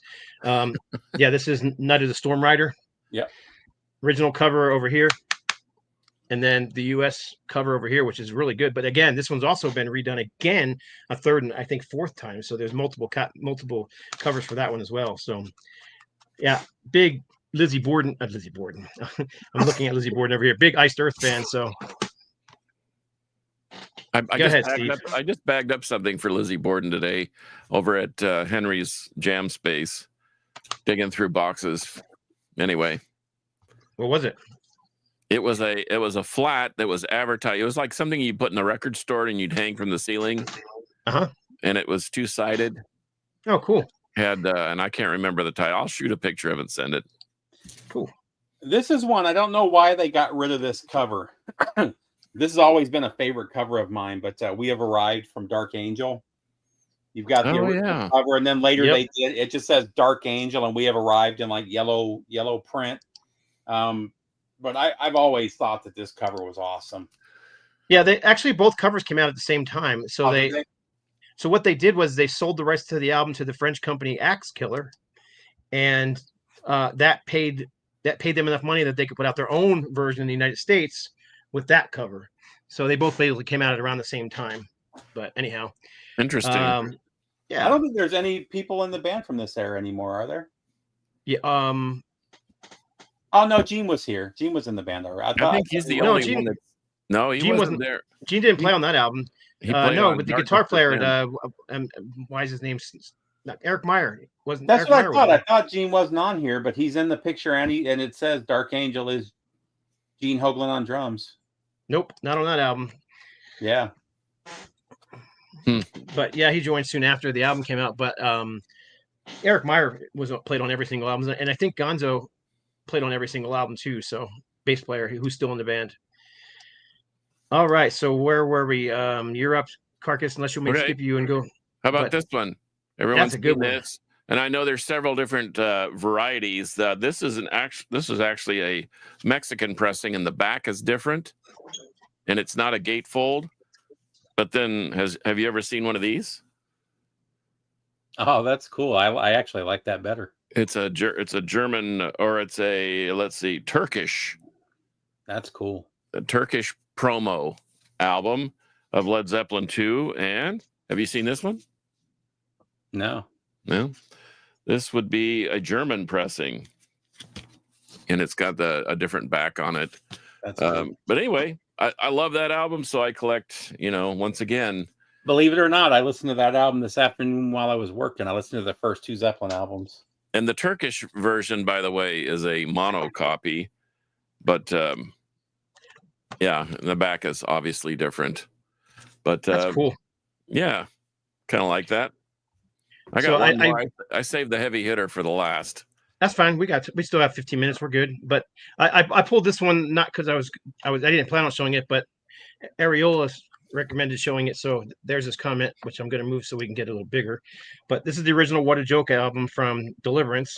[SPEAKER 1] Yeah, this is Night of the Storm Rider.
[SPEAKER 3] Yeah.
[SPEAKER 1] Original cover over here. And then the U.S. cover over here, which is really good. But again, this one's also been redone again a third and I think 4th time. So there's multiple covers for that one as well. So, yeah, big Lizzie Borden. I'm looking at Lizzie Borden over here. Big Iced Earth fan. So.
[SPEAKER 2] I just bagged up something for Lizzie Borden today over at Henry's Jam Space, digging through boxes. Anyway,
[SPEAKER 1] what was it?
[SPEAKER 2] It was a flat that was advertised. It was like something you put in the record store and you'd hang from the ceiling. And it was 2-sided.
[SPEAKER 1] Oh, cool.
[SPEAKER 2] Had and I can't remember the title. I'll shoot a picture of it and send it.
[SPEAKER 1] Cool.
[SPEAKER 3] This is one I don't know why they got rid of this cover. This has always been a favorite cover of mine, but We Have Arrived from Dark Angel. You've got the original cover, and then later it just says Dark Angel, and We Have Arrived in like yellow print. But I've always thought that this cover was awesome.
[SPEAKER 1] Yeah, they actually both covers came out at the same time. So so what they did was they sold the rights to the album to the French company Axe Killer, and that paid them enough money that they could put out their own version in the United States with that cover. So they both basically came out at around the same time. But anyhow.
[SPEAKER 2] Interesting.
[SPEAKER 3] Yeah. I don't think there's any people in the band from this era anymore, are there?
[SPEAKER 1] Yeah.
[SPEAKER 3] Oh no, Gene was here. Gene was in the band already.
[SPEAKER 2] I think he's the only one that's he wasn't there.
[SPEAKER 1] Gene didn't play on that album. But the guitar player why is his name Eric Meyer?
[SPEAKER 3] That's what I thought. I thought Gene wasn't on here, but he's in the picture and it says Dark Angel is Gene Hoglan on drums.
[SPEAKER 1] Nope, not on that album.
[SPEAKER 3] Yeah.
[SPEAKER 1] But yeah, he joined soon after the album came out. But Eric Meyer was played on every single album, and I think Gonzo played on every single album too. So bass player who's still in the band. All right, so where were we? You're up, Carcass. Unless you want me to skip you and go.
[SPEAKER 2] How about this one? Everyone's
[SPEAKER 1] that's a good
[SPEAKER 2] seen
[SPEAKER 1] one.
[SPEAKER 2] this, and I know there's several different varieties. This is actually a Mexican pressing, and the back is different, and it's not a gatefold. But then, have you ever seen one of these?
[SPEAKER 3] Oh, that's cool. I actually like that better.
[SPEAKER 2] It's a German, or it's a, let's see, Turkish.
[SPEAKER 3] That's cool.
[SPEAKER 2] A Turkish promo album of Led Zeppelin 2. And have you seen this one?
[SPEAKER 3] No.
[SPEAKER 2] No. This would be a German pressing, and it's got a different back on it.
[SPEAKER 3] That's cool.
[SPEAKER 2] But anyway, I love that album, so I collect, once again.
[SPEAKER 3] Believe it or not, I listened to that album this afternoon while I was working. I listened to the first 2 Zeppelin albums.
[SPEAKER 2] And the Turkish version, by the way, is a mono copy. But, yeah, the back is obviously different. But
[SPEAKER 1] that's cool.
[SPEAKER 2] Yeah, kind of like that. I saved the heavy hitter for the last.
[SPEAKER 1] That's fine. We still have 15 minutes. We're good. But I pulled this one not because I didn't plan on showing it, but Areola recommended showing it. So there's this comment, which I'm going to move so we can get a little bigger. But this is the original What a Joke album from Deliverance.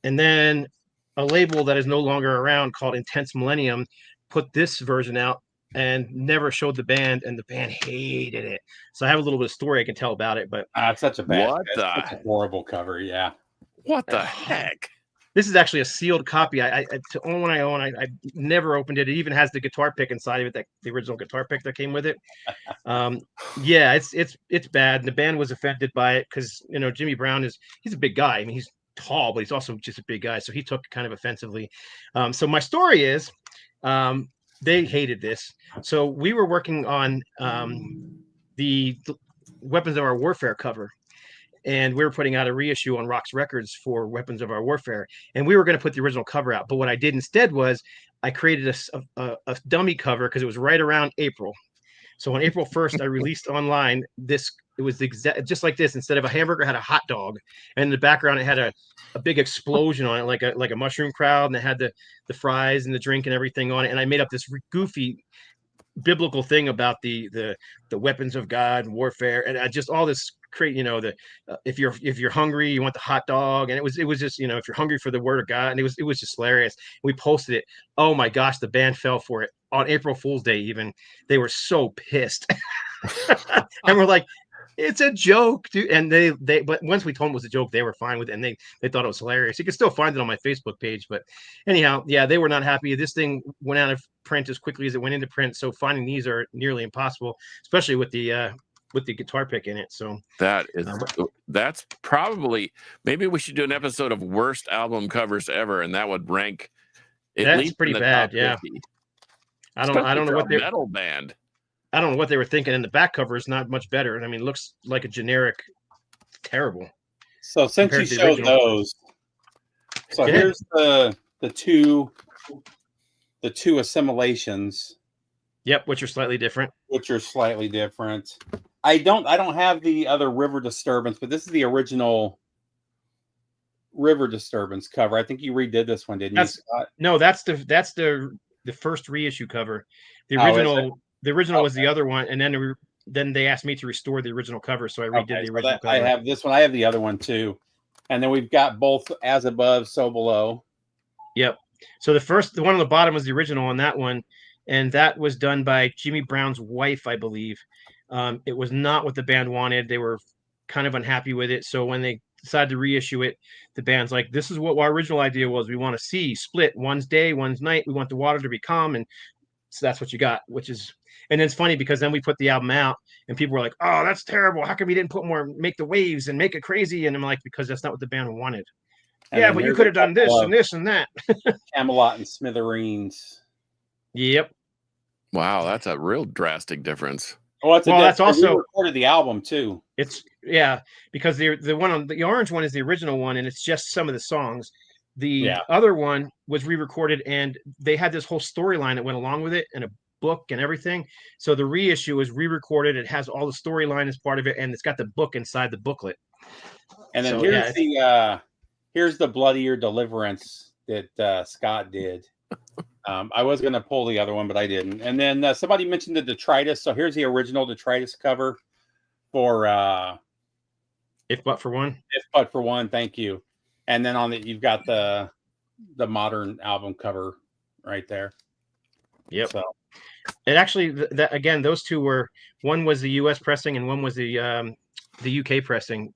[SPEAKER 1] And then a label that is no longer around called Intense Millennium put this version out and never showed the band, and the band hated it. So I have a little bit of story I can tell about it. But
[SPEAKER 3] it's such a such a horrible cover. Yeah.
[SPEAKER 2] What the heck?
[SPEAKER 1] This is actually a sealed copy. I never opened it. It even has the guitar pick inside of it, the original guitar pick that came with it. Yeah, it's bad. The band was offended by it because Jimmy Brown he's a big guy. I mean, he's tall, but he's also just a big guy, so he took it kind of offensively. So my story is, they hated this. So we were working on the Weapons of Our Warfare cover. And we were putting out a reissue on Rox Records for Weapons of Our Warfare. And we were going to put the original cover out. But what I did instead was I created a dummy cover because it was right around April. So on April 1st, I released online this. It was just like this. Instead of a hamburger, it had a hot dog. And in the background, it had a big explosion on it, like a mushroom crowd. And it had the fries and the drink and everything on it. And I made up this goofy biblical thing about the weapons of God, warfare, and just all this create, if you're hungry, you want the hot dog, and it was just, if you're hungry for the word of God, and it was just hilarious. We posted it. Oh my gosh, the band fell for it on April Fool's Day. Even they were so pissed, and we're like, it's a joke, dude. And but once we told them it was a joke, they were fine with it, and they thought it was hilarious. You can still find it on my Facebook page, but anyhow, yeah, they were not happy. This thing went out of print as quickly as it went into print, so finding these are nearly impossible, especially with the guitar pick in it. So
[SPEAKER 2] that's probably, maybe we should do an episode of worst album covers ever, and that would rank at least
[SPEAKER 1] pretty bad. Yeah, I don't know what their
[SPEAKER 2] metal band.
[SPEAKER 1] I don't know what they were thinking. And the back cover is not much better. I mean, it looks like a generic, terrible.
[SPEAKER 3] So since you showed those, so here's the two assimilations.
[SPEAKER 1] Yep, which are slightly different.
[SPEAKER 3] I don't have the other River Disturbance, but this is the original River Disturbance cover. I think you redid this one, didn't you, Scott?
[SPEAKER 1] No, that's the first reissue cover. The original. The original was the other one, and then they asked me to restore the original cover, so I redid the original cover.
[SPEAKER 3] I have this one. I have the other one too, and then we've got both As Above, So Below.
[SPEAKER 1] Yep. So the one on the bottom was the original on that one, and that was done by Jimmy Brown's wife, I believe. It was not what the band wanted. They were kind of unhappy with it, so when they decided to reissue it, the band's like, "This is what our original idea was. We want to see split. One's day, one's night. We want the water to be calm," and so that's what you got, which is. And it's funny because then we put the album out and people were like, "Oh, that's terrible. How come you didn't make the waves and make it crazy?" And I'm like, because that's not what the band wanted. And yeah, but you could have done this and this and that.
[SPEAKER 3] Camelot and Smithereens.
[SPEAKER 1] Yep.
[SPEAKER 2] Wow, that's a real drastic difference.
[SPEAKER 1] That's also
[SPEAKER 3] recorded the album too.
[SPEAKER 1] It's because the one on the orange one is the original one, and it's just some of the songs. The other one was re-recorded, and they had this whole storyline that went along with it, and a book and everything. So the reissue is re-recorded. It has all the storyline as part of it, and it's got the book inside the booklet.
[SPEAKER 3] And then here's the bloodier deliverance that Scott did. I was going to pull the other one, but I didn't. And then somebody mentioned the detritus. So here's the original detritus cover for
[SPEAKER 1] If But For One.
[SPEAKER 3] If But For One, thank you. And then you've got the modern album cover right there.
[SPEAKER 1] Yep.
[SPEAKER 3] So
[SPEAKER 1] it actually again, those two were, one was the US pressing and one was the UK pressing.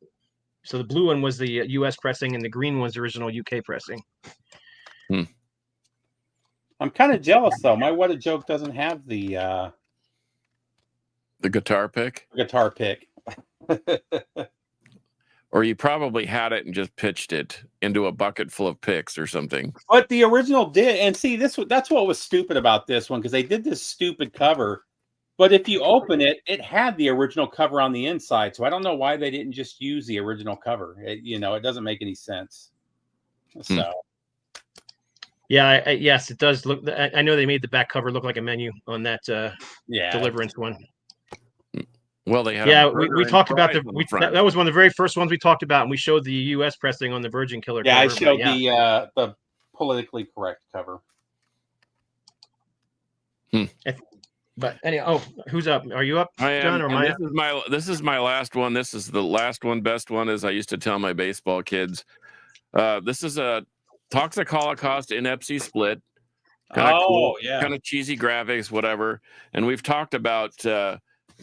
[SPEAKER 1] So the blue one was the US pressing and the green one's the original UK pressing.
[SPEAKER 3] I'm kind of jealous though. My What a Joke doesn't have the
[SPEAKER 2] guitar pick.
[SPEAKER 3] Guitar pick.
[SPEAKER 2] Or you probably had it and just pitched it into a bucket full of picks or something.
[SPEAKER 3] But the original did, and see, that's what was stupid about this one, because they did this stupid cover. But if you open it, it had the original cover on the inside. So I don't know why they didn't just use the original cover. It doesn't make any sense. So.
[SPEAKER 1] Yeah, yes, it does look. I know they made the back cover look like a menu on that Deliverance one.
[SPEAKER 2] Well, they had
[SPEAKER 1] we talked about that was one of the very first ones we talked about, and we showed the US pressing on the Virgin Killer.
[SPEAKER 3] Yeah,
[SPEAKER 1] cover,
[SPEAKER 3] I showed the politically correct cover.
[SPEAKER 1] But anyhow, who's up? Are you up, John, or
[SPEAKER 2] am. This is my last one. This is the last one, best one, as I used to tell my baseball kids. This is a Toxic Holocaust Inepsy split. Kind of cool, kind of cheesy graphics, whatever. And we've talked about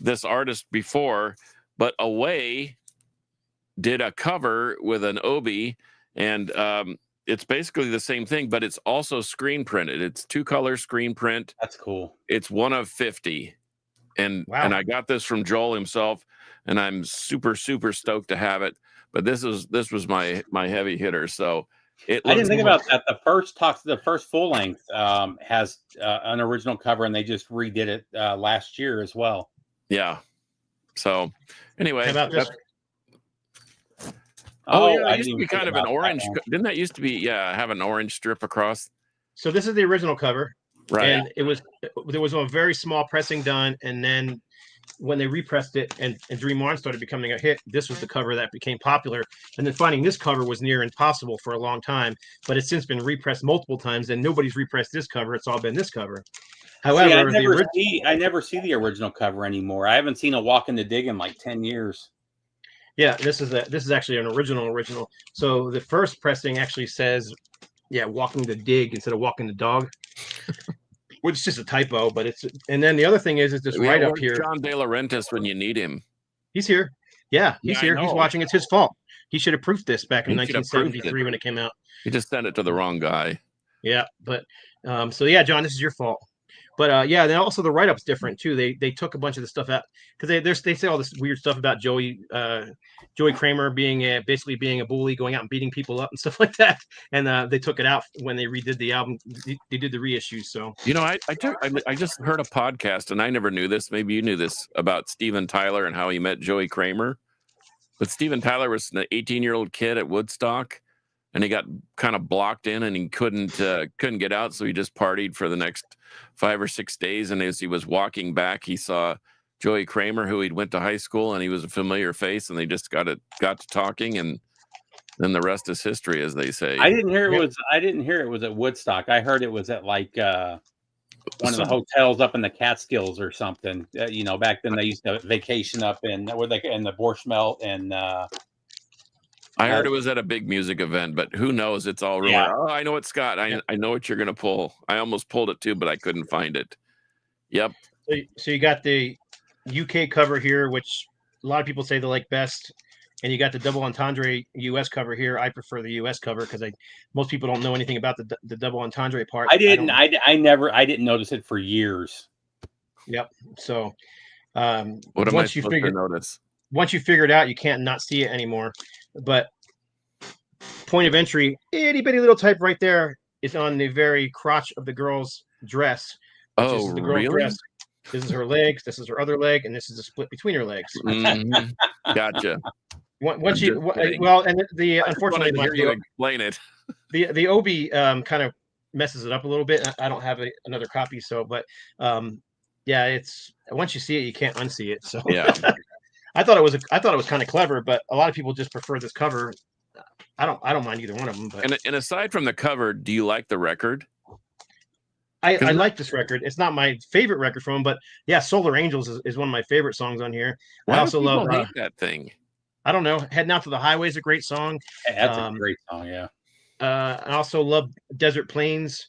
[SPEAKER 2] this artist before, but Away did a cover with an Obi, and it's basically the same thing, but it's also screen printed. It's 2-color screen print.
[SPEAKER 3] That's cool.
[SPEAKER 2] It's 1 of 50. And I got this from Joel himself, and I'm super, super stoked to have it. But this was my heavy hitter. So I
[SPEAKER 3] didn't think about that. The first full length has an original cover, and they just redid it last year as well.
[SPEAKER 2] Yeah. So anyway,
[SPEAKER 1] it
[SPEAKER 2] used to be kind of an orange. Didn't that used to be have an orange strip across?
[SPEAKER 1] So this is the original cover,
[SPEAKER 2] right?
[SPEAKER 1] And there was a very small pressing done, and then when they repressed it and Dream On started becoming a hit, this was the cover that became popular. And then finding this cover was near impossible for a long time, but it's since been repressed multiple times, and nobody's repressed this cover. It's all been this cover. However,
[SPEAKER 3] I never see the original cover anymore. I haven't seen a Walk in the Dig in like 10 years.
[SPEAKER 1] Yeah, this is actually an original. So the first pressing actually says, Walking the Dig instead of Walking the Dog. Which is just a typo, but it's. And then the other thing is this right up here.
[SPEAKER 2] John De Laurentiis when you need him.
[SPEAKER 1] He's here. Yeah, he's here. He's watching. It's his fault. He should have proofed this back in 1973 when it came out.
[SPEAKER 2] He just sent it to the wrong guy.
[SPEAKER 1] Yeah, but so John, this is your fault. But then also the write-up's different too. They took a bunch of the stuff out because they say all this weird stuff about Joey Kramer basically being a bully, going out and beating people up and stuff like that. And they took it out when they redid the album. They did the reissues. So
[SPEAKER 2] I just heard a podcast, and I never knew this. Maybe you knew this about Steven Tyler and how he met Joey Kramer. But Steven Tyler was an 18-year-old kid at Woodstock, and he got kind of blocked in, and he couldn't get out, so he just partied for the next 5 or 6 days. And as he was walking back, he saw Joey Kramer, who he'd went to high school, and he was a familiar face, and they just got to talking, and then the rest is history, as they say.
[SPEAKER 3] I didn't hear it was at Woodstock. I heard it was at like one of the hotels up in the Catskills or something. Back then they used to vacation up in the Borscht and.
[SPEAKER 2] I heard it was at a big music event, but who knows? It's all rumor. Yeah. Oh, I know it's Scott. I know what you're going to pull. I almost pulled it too, but I couldn't find it. Yep.
[SPEAKER 1] So you got the UK cover here, which a lot of people say they like best, and you got the double entendre US cover here. I prefer the US cover because most people don't know anything about the double entendre part.
[SPEAKER 3] I didn't notice it for years.
[SPEAKER 1] Yep. So
[SPEAKER 2] what am I supposed to notice?
[SPEAKER 1] Once you figure it out, you can't not see it anymore. But point of entry, itty bitty little type right there is on the very crotch of the girl's dress.
[SPEAKER 2] Oh,
[SPEAKER 1] is the girl's
[SPEAKER 2] really?
[SPEAKER 1] Dress. This is her legs. This is her other leg, and this is a split between her legs.
[SPEAKER 2] Mm-hmm. Gotcha.
[SPEAKER 1] Unfortunately,
[SPEAKER 2] to hear you explain it.
[SPEAKER 1] The Obi kind of messes it up a little bit. I don't have another copy, but Yeah, it's once you see it, you can't unsee it. So
[SPEAKER 2] Yeah.
[SPEAKER 1] I thought it was kind of clever, but a lot of people just prefer this cover. I don't mind either one of them, but
[SPEAKER 2] And aside from the cover, do you like the record?
[SPEAKER 1] I like this record. It's not my favorite record from him, but yeah, Solar Angels is one of my favorite songs on here.
[SPEAKER 2] Why
[SPEAKER 1] I also
[SPEAKER 2] do people
[SPEAKER 1] love
[SPEAKER 2] hate that thing?
[SPEAKER 1] I don't know, Heading Out to the Highway is a great song.
[SPEAKER 3] Yeah, that's a great song. Yeah.
[SPEAKER 1] I also love Desert Plains.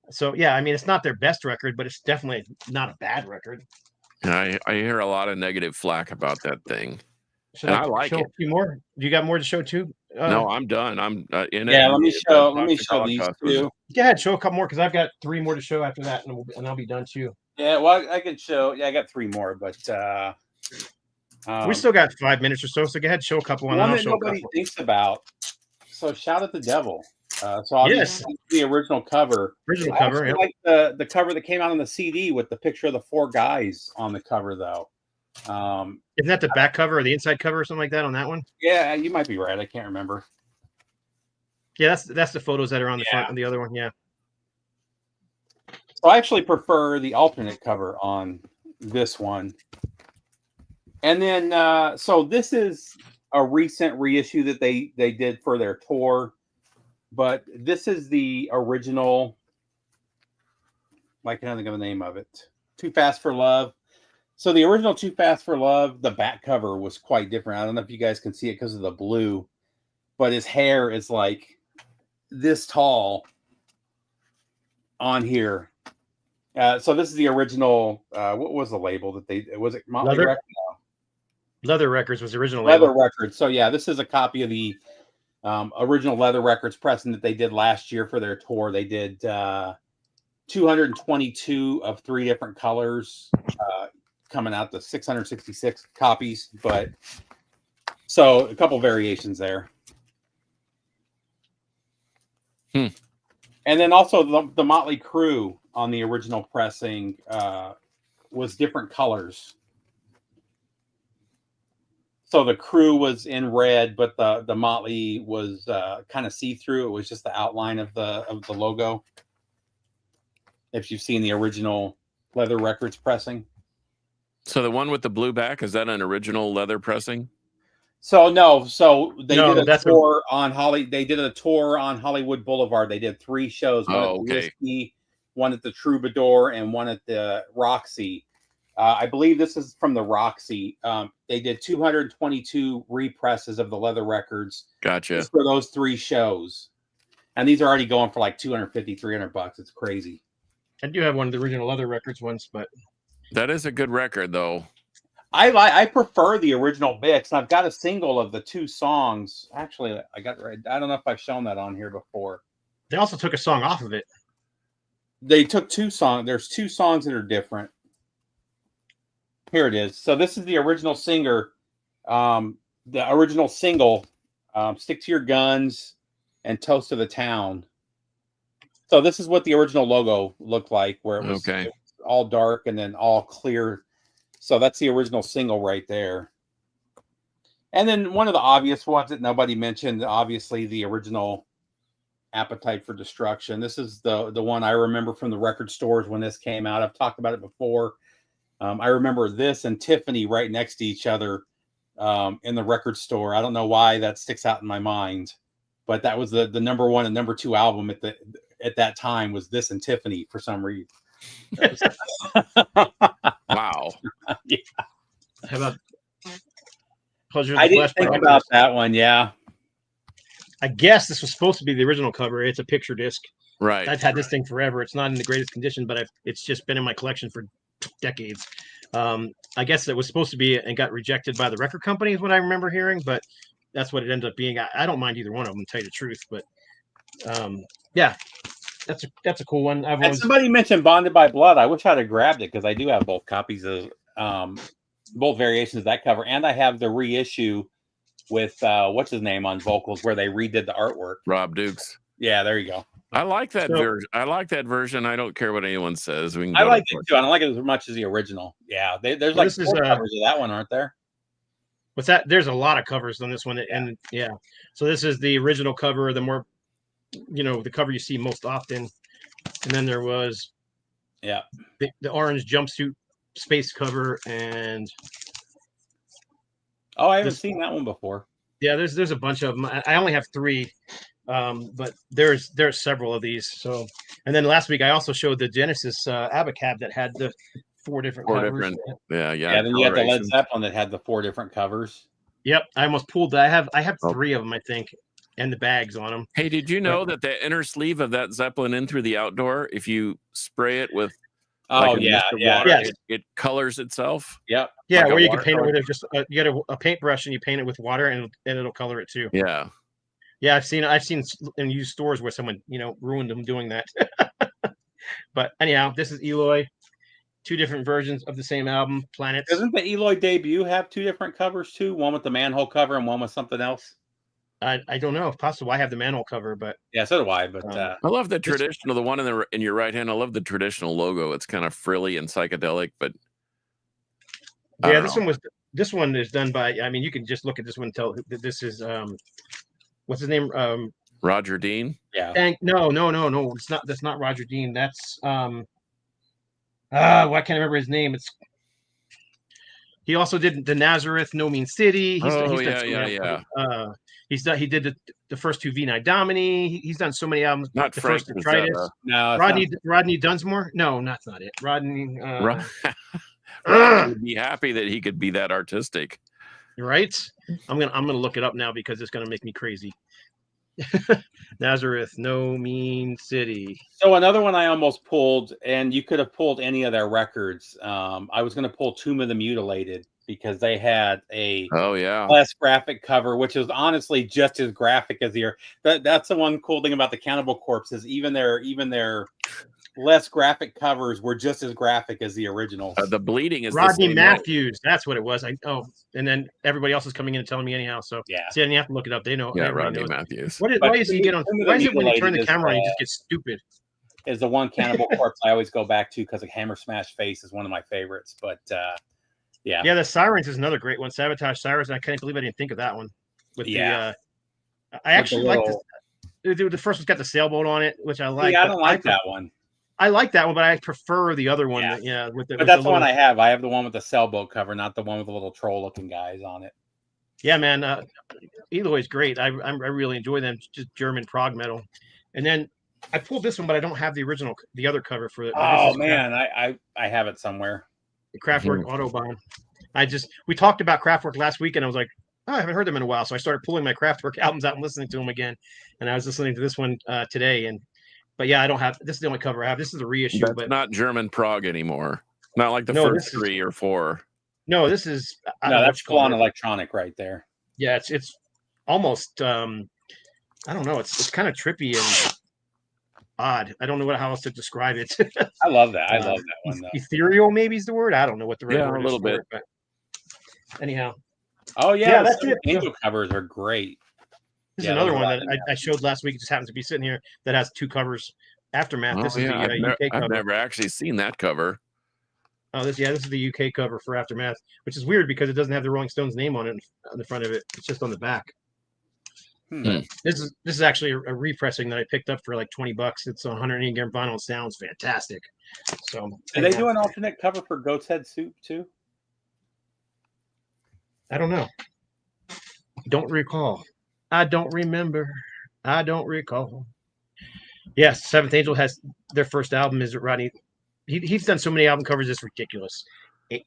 [SPEAKER 1] So yeah, I mean, it's not their best record, but it's definitely not a bad record.
[SPEAKER 2] I hear a lot of negative flack about that thing.
[SPEAKER 1] Should
[SPEAKER 2] And
[SPEAKER 1] I
[SPEAKER 2] I like
[SPEAKER 1] show
[SPEAKER 2] it.
[SPEAKER 1] a few more? Do you got more to show too?
[SPEAKER 2] No, I'm done. I'm in it.
[SPEAKER 3] Yeah, let me show
[SPEAKER 2] Toxic
[SPEAKER 3] these
[SPEAKER 2] Holocaust was-
[SPEAKER 3] two.
[SPEAKER 1] Go ahead, show a couple more because I've got 3 more to show after that, and I'll be done too.
[SPEAKER 3] Yeah, well, I can show. Yeah, I got 3 more, but
[SPEAKER 1] We still got 5 minutes or so, so go ahead, show a couple, and
[SPEAKER 3] one
[SPEAKER 1] I'll
[SPEAKER 3] that
[SPEAKER 1] show a
[SPEAKER 3] nobody
[SPEAKER 1] couple.
[SPEAKER 3] thinks about. So, Shout at the Devil. So obviously the original cover.
[SPEAKER 1] Original
[SPEAKER 3] I
[SPEAKER 1] cover,
[SPEAKER 3] actually like the cover that came out on the CD with the picture of the 4 guys on the cover, though.
[SPEAKER 1] Isn't that the back cover or the inside cover or something like that on that one?
[SPEAKER 3] Yeah, you might be right. I can't remember.
[SPEAKER 1] Yeah, that's the photos that are on the front of the other one. Yeah.
[SPEAKER 3] So I actually prefer the alternate cover on this one. And then, so this is a recent reissue that they did for their tour, but this is the original. I can't think of the name of it. Too Fast for Love. So the original Too Fast for Love, the back cover was quite different. I don't know if you guys can see it because of the blue, but his hair is like this tall on here. So this is the original. What was the label that they? Was it Motley
[SPEAKER 1] Leather?
[SPEAKER 3] Records?
[SPEAKER 1] Leather Records was the original
[SPEAKER 3] Leather
[SPEAKER 1] label.
[SPEAKER 3] Records. So yeah, this is a copy of the original Leather Records pressing that they did last year for their tour. They did 222 of 3 different colors, coming out to 666 copies. But so a couple variations there. And then also the Motley Crue on the original pressing was different colors. So the Crew was in red, but the Motley was kind of see-through. It was just the outline of the logo. If you've seen the original Leather Records pressing.
[SPEAKER 2] So the one with the blue back, is that an original leather pressing?
[SPEAKER 3] So no, so they
[SPEAKER 1] No,
[SPEAKER 3] did a
[SPEAKER 1] that's
[SPEAKER 3] tour on They did a tour on Hollywood Boulevard. They did 3 shows. One at the Whiskey, one at the Troubadour, and one at the Roxy. I believe this is from the Roxy. They did 222 represses of the Leather Records.
[SPEAKER 2] Gotcha.
[SPEAKER 3] Just for those 3 shows. And these are already going for like $250, $300. It's crazy.
[SPEAKER 1] I do have one of the original Leather Records ones, but
[SPEAKER 2] that is a good record, though.
[SPEAKER 3] I prefer the original mix. And I've got a single of the 2 songs. Actually, I don't know if I've shown that on here before.
[SPEAKER 1] They also took a song off of it.
[SPEAKER 3] They took 2 songs. There's 2 songs that are different. Here it is. So this is the original singer. The original single, Stick to Your Guns and Toast of the Town. So this is what the original logo looked like, where it was all dark and then all clear. So that's the original single right there. And then one of the obvious ones that nobody mentioned, obviously the original Appetite for Destruction. This is the one I remember from the record stores when this came out. I've talked about it before. I remember this and Tiffany right next to each other in the record store. I don't know why that sticks out in my mind, but that was the number 1 and number 2 album at that time was this and Tiffany for some reason.
[SPEAKER 2] Wow.
[SPEAKER 3] Yeah.
[SPEAKER 1] How about Pleasure?
[SPEAKER 3] I didn't think about that one. Yeah.
[SPEAKER 1] I guess this was supposed to be the original cover. It's a picture disc.
[SPEAKER 2] Right.
[SPEAKER 1] I've had this thing forever. It's not in the greatest condition, but it's just been in my collection for decades. I guess it was supposed to be and got rejected by the record company is what I remember hearing, but that's what it ended up being. I don't mind either one of them, to tell you the truth, but yeah, that's a cool one.
[SPEAKER 3] And somebody mentioned Bonded by Blood. I wish I'd have grabbed it because I do have both copies of both variations of that cover, and I have the reissue with what's his name on vocals where they redid the artwork.
[SPEAKER 2] Rob Dukes.
[SPEAKER 3] Yeah, there you go.
[SPEAKER 2] I like that version. I like that version. I don't care what anyone says. We can.
[SPEAKER 3] I like it too. I don't like it as much as the original. Yeah, there's like 4 covers of that one, aren't there?
[SPEAKER 1] What's that? There's a lot of covers on this one, and yeah. So this is the original cover, the more, the cover you see most often, and then there was,
[SPEAKER 3] the
[SPEAKER 1] orange jumpsuit space cover, and
[SPEAKER 3] I haven't seen that one before.
[SPEAKER 1] Yeah, there's a bunch of them. I only have 3, but there's several of these. So, and then last week I also showed the Genesis Abacab that had the 4 different covers.
[SPEAKER 2] Yeah.
[SPEAKER 3] Then you had the Led Zeppelin that had the 4 different covers.
[SPEAKER 1] Yep, I almost pulled that. I have 3 of them, I think, and the bags on them.
[SPEAKER 2] Hey, did you know that the inner sleeve of that Zeppelin In Through the Outdoor, if you spray it with water, it colors itself?
[SPEAKER 3] Yep.
[SPEAKER 1] Yeah, where you can paint it with just you get a paintbrush and you paint it with water and it'll color it too.
[SPEAKER 2] Yeah.
[SPEAKER 1] Yeah, I've seen in used stores where someone ruined them doing that. But anyhow, this is Eloy. 2 different versions of the same album, Planets.
[SPEAKER 3] Doesn't the Eloy debut have 2 different covers too? One with the manhole cover and one with something else?
[SPEAKER 1] I don't know if possible. I have the manhole cover, but
[SPEAKER 3] yeah, so do I. But
[SPEAKER 2] I love the traditional, the one in your right hand. I love the traditional logo. It's kind of frilly and psychedelic, but
[SPEAKER 1] yeah, this one is done by. I mean, you can just look at this one and tell that this is what's his name?
[SPEAKER 2] Roger Dean.
[SPEAKER 1] Yeah. No. It's not. That's not Roger Dean. That's why can't I remember his name? He also did the Nazareth, No Mean City. He did the first 2 V9 Domini. He's done so many albums.
[SPEAKER 2] Not
[SPEAKER 1] the
[SPEAKER 2] Frank
[SPEAKER 1] first Detritus.
[SPEAKER 3] No,
[SPEAKER 1] Rodney Dunsmore. No, that's not it. Rodney.
[SPEAKER 2] Rodney would be happy that he could be that artistic.
[SPEAKER 1] Right. I'm gonna look it up now because it's gonna make me crazy. Nazareth, No Mean City.
[SPEAKER 3] So another one I almost pulled, and you could have pulled any of their records. I was going to pull Tomb of the Mutilated because they had a less graphic cover, which is honestly just as graphic as that's the one cool thing about the Cannibal Corpse is even their less graphic covers were just as graphic as the originals.
[SPEAKER 2] The bleeding is
[SPEAKER 1] Rodney Matthews. That's what it was. And then everybody else is coming in and telling me anyhow. So
[SPEAKER 3] yeah,
[SPEAKER 1] see, I didn't have to look it up. They know.
[SPEAKER 2] Yeah, Rodney Matthews.
[SPEAKER 1] Why is he get on? Why is it when you turn the camera on, you just get stupid?
[SPEAKER 3] Is the one Cannibal Corpse I always go back to because like Hammer Smash Face is one of my favorites. But yeah,
[SPEAKER 1] the Sirens is another great one. Sabotage Sirens. I can't believe I didn't think of that one. I actually like this. The first one's got the sailboat on it, which I like.
[SPEAKER 3] Yeah, I don't like that one.
[SPEAKER 1] I like that one, but I prefer the other one.
[SPEAKER 3] Yeah, but that's the one I have. I have the one with the sailboat cover, not the one with the little troll-looking guys on it.
[SPEAKER 1] Yeah, man. Eloy's great. I really enjoy them. Just German prog metal. And then I pulled this one, but I don't have the other cover for it.
[SPEAKER 3] Oh man, I have it somewhere.
[SPEAKER 1] The Kraftwerk Autobahn. We talked about Kraftwerk last week, and I was like, I haven't heard them in a while, so I started pulling my Kraftwerk albums out and listening to them again. And I was listening to this one today, but yeah, I don't have. This is the only cover I have. This is a reissue.
[SPEAKER 2] That's not German prog anymore. Not like the first 3 or 4.
[SPEAKER 1] No, this is.
[SPEAKER 3] That's full-on electronic right there.
[SPEAKER 1] Yeah, it's almost. I don't know. It's kind of trippy and odd. I don't know how else to describe it.
[SPEAKER 3] I love that. I love that one. Though.
[SPEAKER 1] Ethereal, maybe is the word. I don't know what the right word is.
[SPEAKER 2] A little bit.
[SPEAKER 1] But anyhow.
[SPEAKER 3] Oh yeah, that's it. Angel covers are great.
[SPEAKER 1] This is another one that I showed last week. It just happens to be sitting here that has 2 covers. Aftermath. This is the UK cover.
[SPEAKER 2] I've never actually seen that cover.
[SPEAKER 1] Oh, this is the UK cover for Aftermath, which is weird because it doesn't have the Rolling Stones name on it on the front of it. It's just on the back. This is actually a repressing that I picked up for like $20. It's 180 gram vinyl. It sounds fantastic. So,
[SPEAKER 3] did they do an alternate cover for Goat's Head Soup too?
[SPEAKER 1] I don't know. Don't recall. I don't remember. I don't recall. Yes, Seventh Angel has their first album. Is Rodney? He's done so many album covers. It's ridiculous.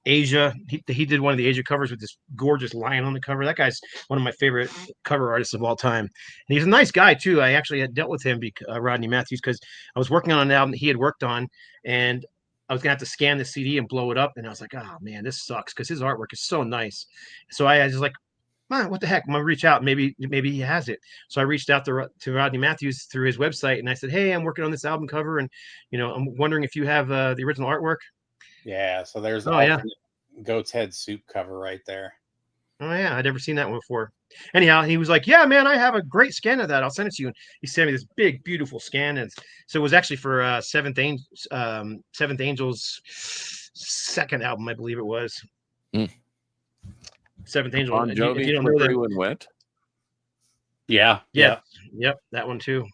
[SPEAKER 1] Asia. He did one of the Asia covers with this gorgeous lion on the cover. That guy's one of my favorite cover artists of all time. And he's a nice guy too. I actually had dealt with him, Rodney Matthews, because I was working on an album that he had worked on, and I was gonna have to scan the CD and blow it up. And I was like, oh man, this sucks because his artwork is so nice. So I was like, man, what the heck? I'm gonna reach out. Maybe he has it. So I reached out to Rodney Matthews through his website, and I said, hey, I'm working on this album cover, and I'm wondering if you have the original artwork.
[SPEAKER 3] Yeah. So there's Goat's Head Soup cover right there.
[SPEAKER 1] Oh yeah, I'd never seen that one before. Anyhow, he was like, yeah, man, I have a great scan of that. I'll send it to you. And he sent me this big, beautiful scan. And so it was actually for Seventh Angel's second album, I believe it was. Seventh Angel.
[SPEAKER 2] Bon Jovi, if you don't know that, and Wet.
[SPEAKER 1] Yeah. Yep, that one too.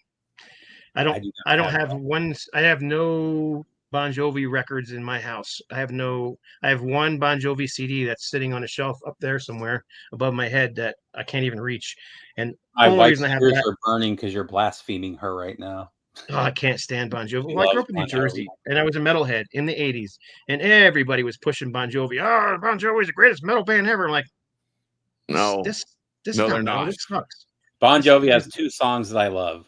[SPEAKER 1] I don't have one. I have no Bon Jovi records in my house. I have one Bon Jovi CD that's sitting on a shelf up there somewhere above my head that I can't even reach. And
[SPEAKER 3] My
[SPEAKER 1] only
[SPEAKER 3] wife's
[SPEAKER 1] reason I have
[SPEAKER 3] ears
[SPEAKER 1] that,
[SPEAKER 3] are burning because you're blaspheming her right now.
[SPEAKER 1] I can't stand Bon Jovi.
[SPEAKER 3] She
[SPEAKER 1] Well, I grew
[SPEAKER 3] loves
[SPEAKER 1] up in New
[SPEAKER 3] Bon
[SPEAKER 1] Jersey,
[SPEAKER 3] Jovi.
[SPEAKER 1] and I was a metalhead in the '80s, and everybody was pushing Bon Jovi. Oh, Bon Jovi's the greatest metal band ever. I'm like,
[SPEAKER 2] No,
[SPEAKER 1] this
[SPEAKER 2] no, they're
[SPEAKER 1] no,
[SPEAKER 2] not.
[SPEAKER 1] this sucks.
[SPEAKER 3] Bon
[SPEAKER 1] This-
[SPEAKER 3] Jovi has
[SPEAKER 1] this-
[SPEAKER 3] 2 songs that I love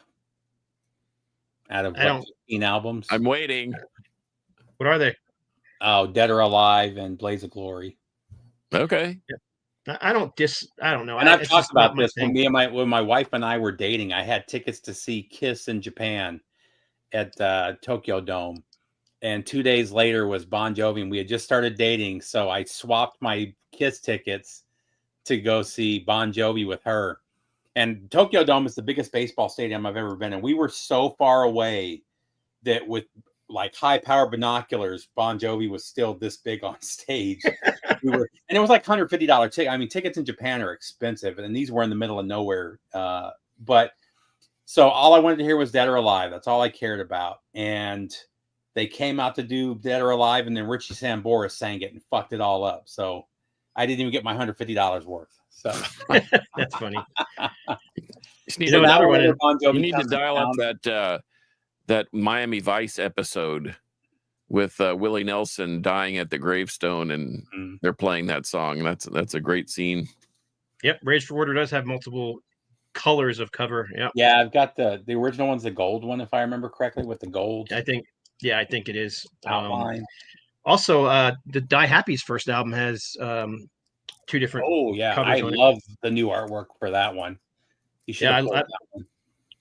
[SPEAKER 3] out of
[SPEAKER 1] I don't.
[SPEAKER 3] 15 albums.
[SPEAKER 2] I'm waiting.
[SPEAKER 1] What are they?
[SPEAKER 3] Oh, Dead or Alive and Blaze of Glory.
[SPEAKER 2] Okay.
[SPEAKER 1] I don't know.
[SPEAKER 3] And I've
[SPEAKER 1] It's
[SPEAKER 3] talked
[SPEAKER 1] just not
[SPEAKER 3] about
[SPEAKER 1] my
[SPEAKER 3] this
[SPEAKER 1] thing.
[SPEAKER 3] when my wife and I were dating. I had tickets to see Kiss in Japan at Tokyo Dome, and 2 days later was Bon Jovi, and we had just started dating. So I swapped my Kiss tickets to go see Bon Jovi with her. And Tokyo Dome is the biggest baseball stadium I've ever been in. We were so far away that with like high power binoculars, Bon Jovi was still this big on stage. And it was like $150 ticket. I mean, tickets in Japan are expensive, and these were in the middle of nowhere. But so all I wanted to hear was Dead or Alive. That's all I cared about. And they came out to do Dead or Alive, and then Richie Sambora sang it and fucked it all up. So I didn't even get my $150 worth. So
[SPEAKER 1] That's funny.
[SPEAKER 2] You
[SPEAKER 1] know, another one is-
[SPEAKER 2] you need to dial up that Miami Vice episode with Willie Nelson dying at the gravestone, and they're playing that song. That's a great scene.
[SPEAKER 1] Yep, Rage for Order does have multiple colors of cover. Yep.
[SPEAKER 3] Yeah, I've got the original one's the gold one, if I remember correctly, with the gold
[SPEAKER 1] I think it is.
[SPEAKER 3] outline.
[SPEAKER 1] Also, the Die Happy's first album has 2 different.
[SPEAKER 3] Oh yeah,
[SPEAKER 1] covers
[SPEAKER 3] I
[SPEAKER 1] on it.
[SPEAKER 3] love the new artwork for that one. You should have pulled that one.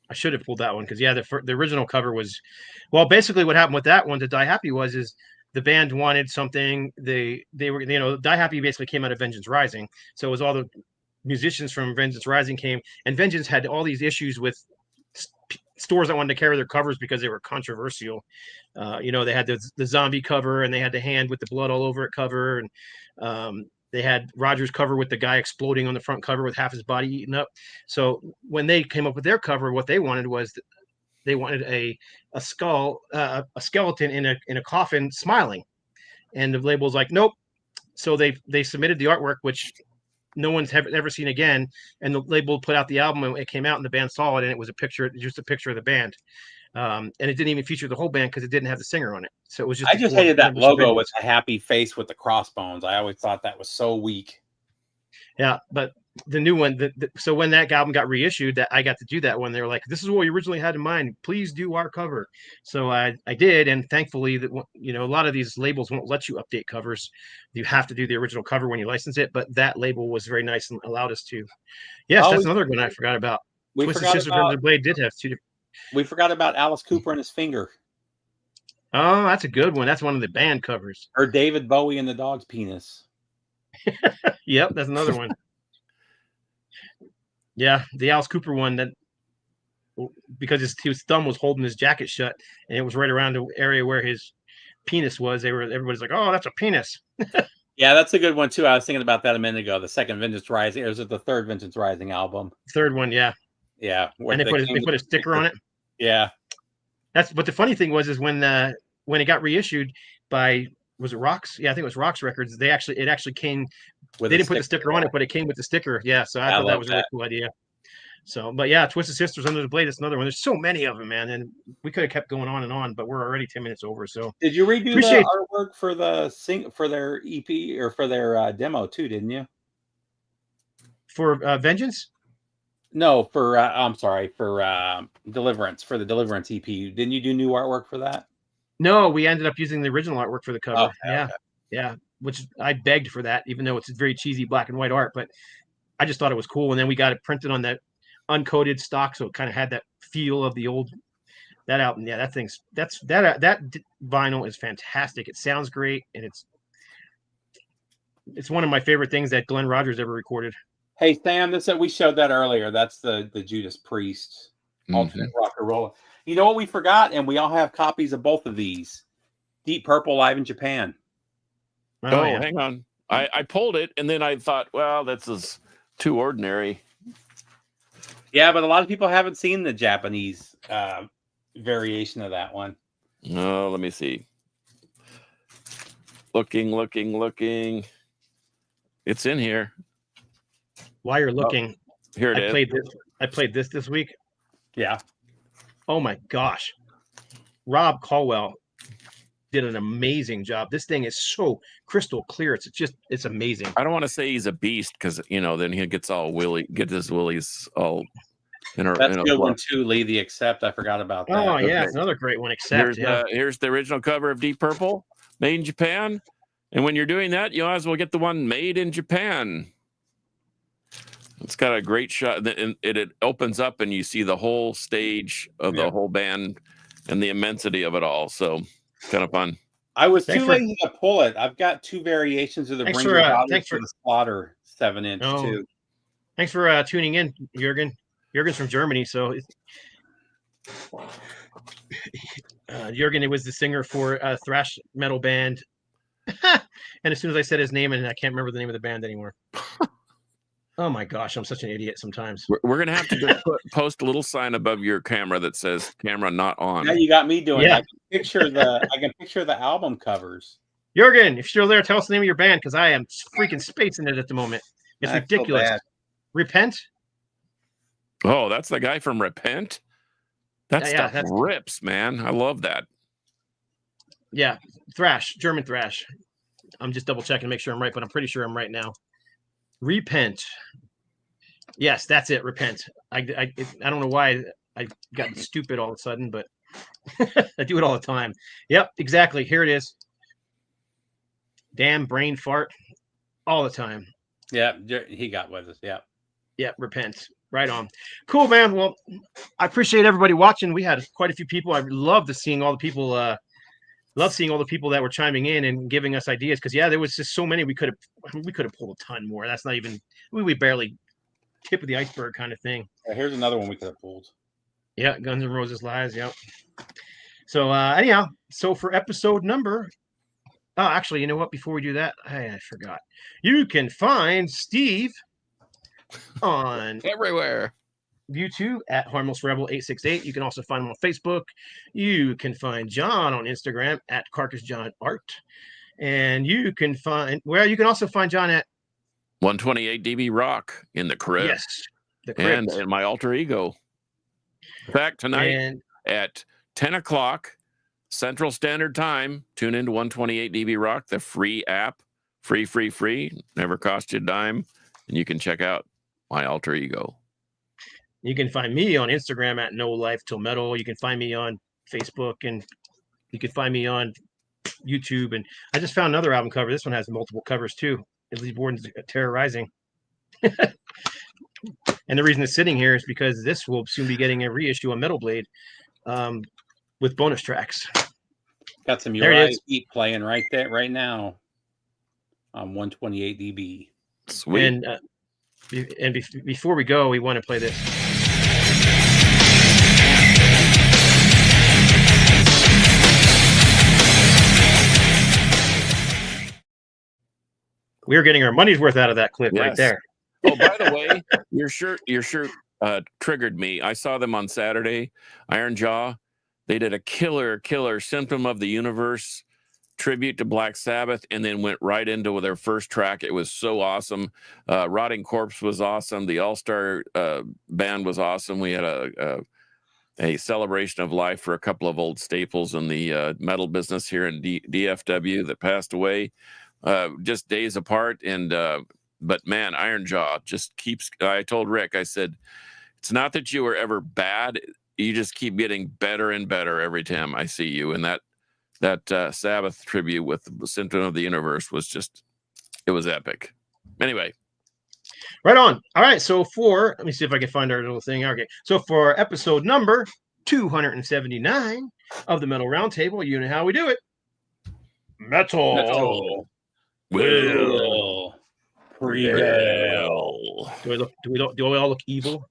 [SPEAKER 1] I should have pulled that one because the original cover was, well, basically what happened with that one to Die Happy is the band wanted something. They were, Die Happy basically came out of Vengeance Rising, so it was all the musicians from Vengeance Rising came, and Vengeance had all these issues with stores that wanted to carry their covers because they were controversial. They had the zombie cover, and they had the hand with the blood all over it cover, and they had Roger's cover with the guy exploding on the front cover with half his body eaten up. So when they came up with their cover, what they wanted was they wanted a skull, a skeleton in a coffin smiling, and the label's like, nope. So they submitted the artwork, which no one's ever seen again, and the label put out the album, and it came out, and the band saw it, and it was just a picture of the band. And it didn't even feature the whole band because it didn't have the singer on it. So it was just.
[SPEAKER 3] I just hated that logo with the happy face with the crossbones. I always thought that was so weak.
[SPEAKER 1] Yeah, but the new one, so when that album got reissued, that I got to do that one. They were like, "This is what we originally had in mind. Please do our cover." So I did, and thankfully, that a lot of these labels won't let you update covers. You have to do the original cover when you license it. But that label was very nice and allowed us to. Yes, that's another one I forgot about. Twisted Sister Crimson Blade did have 2 different.
[SPEAKER 3] We forgot about Alice Cooper and his finger.
[SPEAKER 1] Oh, that's a good one. That's one of the band covers.
[SPEAKER 3] Or David Bowie and the dog's penis.
[SPEAKER 1] Yep, that's another one. Yeah, the Alice Cooper one, that because his thumb was holding his jacket shut, and it was right around the area where his penis was. Everybody's like, "Oh, that's a penis."
[SPEAKER 3] Yeah, that's a good one too. I was thinking about that a minute ago. The second Vengeance Rising, or is it the third Vengeance Rising album?
[SPEAKER 1] Third one, yeah.
[SPEAKER 3] Yeah,
[SPEAKER 1] And they put a sticker on it.
[SPEAKER 3] Yeah,
[SPEAKER 1] But the funny thing was when it got reissued by, was it Rocks? Yeah, I think it was Rocks Records. It actually came. They didn't put the sticker on it, but it came with the sticker. Yeah, so I thought that was a really cool idea. So, but yeah, Twisted Sisters Under the Blade. That's another one. There's so many of them, man, and we could have kept going on and on, but we're already 10 minutes over. So,
[SPEAKER 3] did you redo the artwork for for their EP or for their demo too? Didn't you?
[SPEAKER 1] For Vengeance?
[SPEAKER 3] No, for I'm sorry, for Deliverance, for the Deliverance EP. Didn't you do new artwork for that?
[SPEAKER 1] No, we ended up using the original artwork for the cover.
[SPEAKER 3] Okay,
[SPEAKER 1] yeah, which I begged for that, even though it's very cheesy black and white art. But I just thought it was cool, and then we got it printed on that uncoated stock, so it kind of had that feel of the old that album. Yeah, that vinyl is fantastic. It sounds great, and it's one of my favorite things that Glenn Rogers ever recorded.
[SPEAKER 3] Hey Sam, we showed that earlier. That's the Judas Priest alternate rock and roll. You know what we forgot, and we all have copies of both of these. Deep Purple live in Japan.
[SPEAKER 2] Oh, yeah. Hang on. I pulled it, and then I thought, well, that's just too ordinary.
[SPEAKER 3] Yeah, but a lot of people haven't seen the Japanese variation of that one.
[SPEAKER 2] No, let me see. Looking. It's in here.
[SPEAKER 1] While you're looking,
[SPEAKER 2] Here it is.
[SPEAKER 1] I played this week.
[SPEAKER 3] Yeah.
[SPEAKER 1] Oh my gosh. Rob Caldwell did an amazing job. This thing is so crystal clear. It's amazing.
[SPEAKER 2] I don't want to say he's a beast because then he gets his willies all in a.
[SPEAKER 3] That's a good one too, Lee. The Accept. I forgot about that.
[SPEAKER 1] Oh yeah, it's another great one. Accept.
[SPEAKER 2] Here's the original cover of Deep Purple, made in Japan. And when you're doing that, you might as well get the one made in Japan. It's got a great shot. And it opens up and you see the whole stage of the whole band and the immensity of it all. So kind of fun.
[SPEAKER 3] I was too lazy to pull it. I've got 2 variations of the Bring Your Body to the Slaughter 7-inch too.
[SPEAKER 1] Thanks for tuning in, Jürgen. Jürgen's from Germany, so Jürgen, it was the singer for a thrash metal band. And as soon as I said his name, and I can't remember the name of the band anymore. Oh my gosh, I'm such an idiot sometimes.
[SPEAKER 2] We're gonna have to just post a little sign above your camera that says "camera not on."
[SPEAKER 3] Now you got me doing. Yeah. I can picture the album covers.
[SPEAKER 1] Jürgen, if you're still there, tell us the name of your band because I am freaking spacing it at the moment. It's ridiculous. So Repent.
[SPEAKER 2] Oh, that's the guy from Repent. That stuff rips, man. I love that.
[SPEAKER 1] Yeah, thrash, German thrash. I'm just double checking to make sure I'm right, but I'm pretty sure I'm right now. Repent. Yes, that's it. Repent. I don't know why I got stupid all of a sudden, but I do it all the time. Yep, exactly. Here it is. Damn brain fart all the time.
[SPEAKER 3] Yeah, he got with us. Yeah.
[SPEAKER 1] Yeah, repent. Right on. Cool, man. Well, I appreciate everybody watching. We had quite a few people. I love seeing all the people. Love seeing all the people that were chiming in and giving us ideas because there was just so many we could have pulled a ton more. That's not even we barely tip of the iceberg kind of thing.
[SPEAKER 3] Here's another one we could have pulled.
[SPEAKER 1] Yeah, Guns N' Roses Lies. Yep. So anyhow, so for episode number. Oh, actually, you know what? Before we do that, I forgot. You can find Steve on
[SPEAKER 2] everywhere.
[SPEAKER 1] YouTube at Harmless Rebel 868. You can also find him on Facebook. You can find John on Instagram at Carcass John Art. And you can also find John at
[SPEAKER 2] 128 DB Rock in the Crypt.
[SPEAKER 1] Yes, the Crypt.
[SPEAKER 2] And my alter ego. In fact, tonight at 10 o'clock Central Standard Time, tune into 128 DB Rock, the free app. Free. Never cost you a dime. And you can check out my alter ego.
[SPEAKER 1] You can find me on Instagram at No Life Till Metal. You can find me on Facebook, and you can find me on YouTube. And I just found another album cover. This one has multiple covers too. Lee Borden's Terrorizing. And the reason it's sitting here is because this will soon be getting a reissue of Metal Blade with bonus tracks.
[SPEAKER 3] Got some Uriah Heep playing right now on 128 DB.
[SPEAKER 2] Sweet.
[SPEAKER 1] And before we go, we want to play this. We are getting our money's worth out of that clip right there.
[SPEAKER 2] Oh, by the way, your shirt triggered me. I saw them on Saturday. Iron Jaw. They did a killer Symptom of the Universe tribute to Black Sabbath, and then went right into their first track. It was so awesome. Rotting Corpse was awesome. The All-Star band was awesome. We had a celebration of life for a couple of old staples in the metal business here in DFW that passed away just days apart. And but man, Iron Jaw just keeps. I told Rick, I said, it's not that you were ever bad. You just keep getting better and better every time I see you. And that Sabbath tribute with the Symptom of the Universe was it was epic. Anyway.
[SPEAKER 1] Right on. All right. So let me see if I can find our little thing. Okay. So for episode number 279 of the Metal Roundtable, you know how we do it. Metal will prevail. Do we all look evil?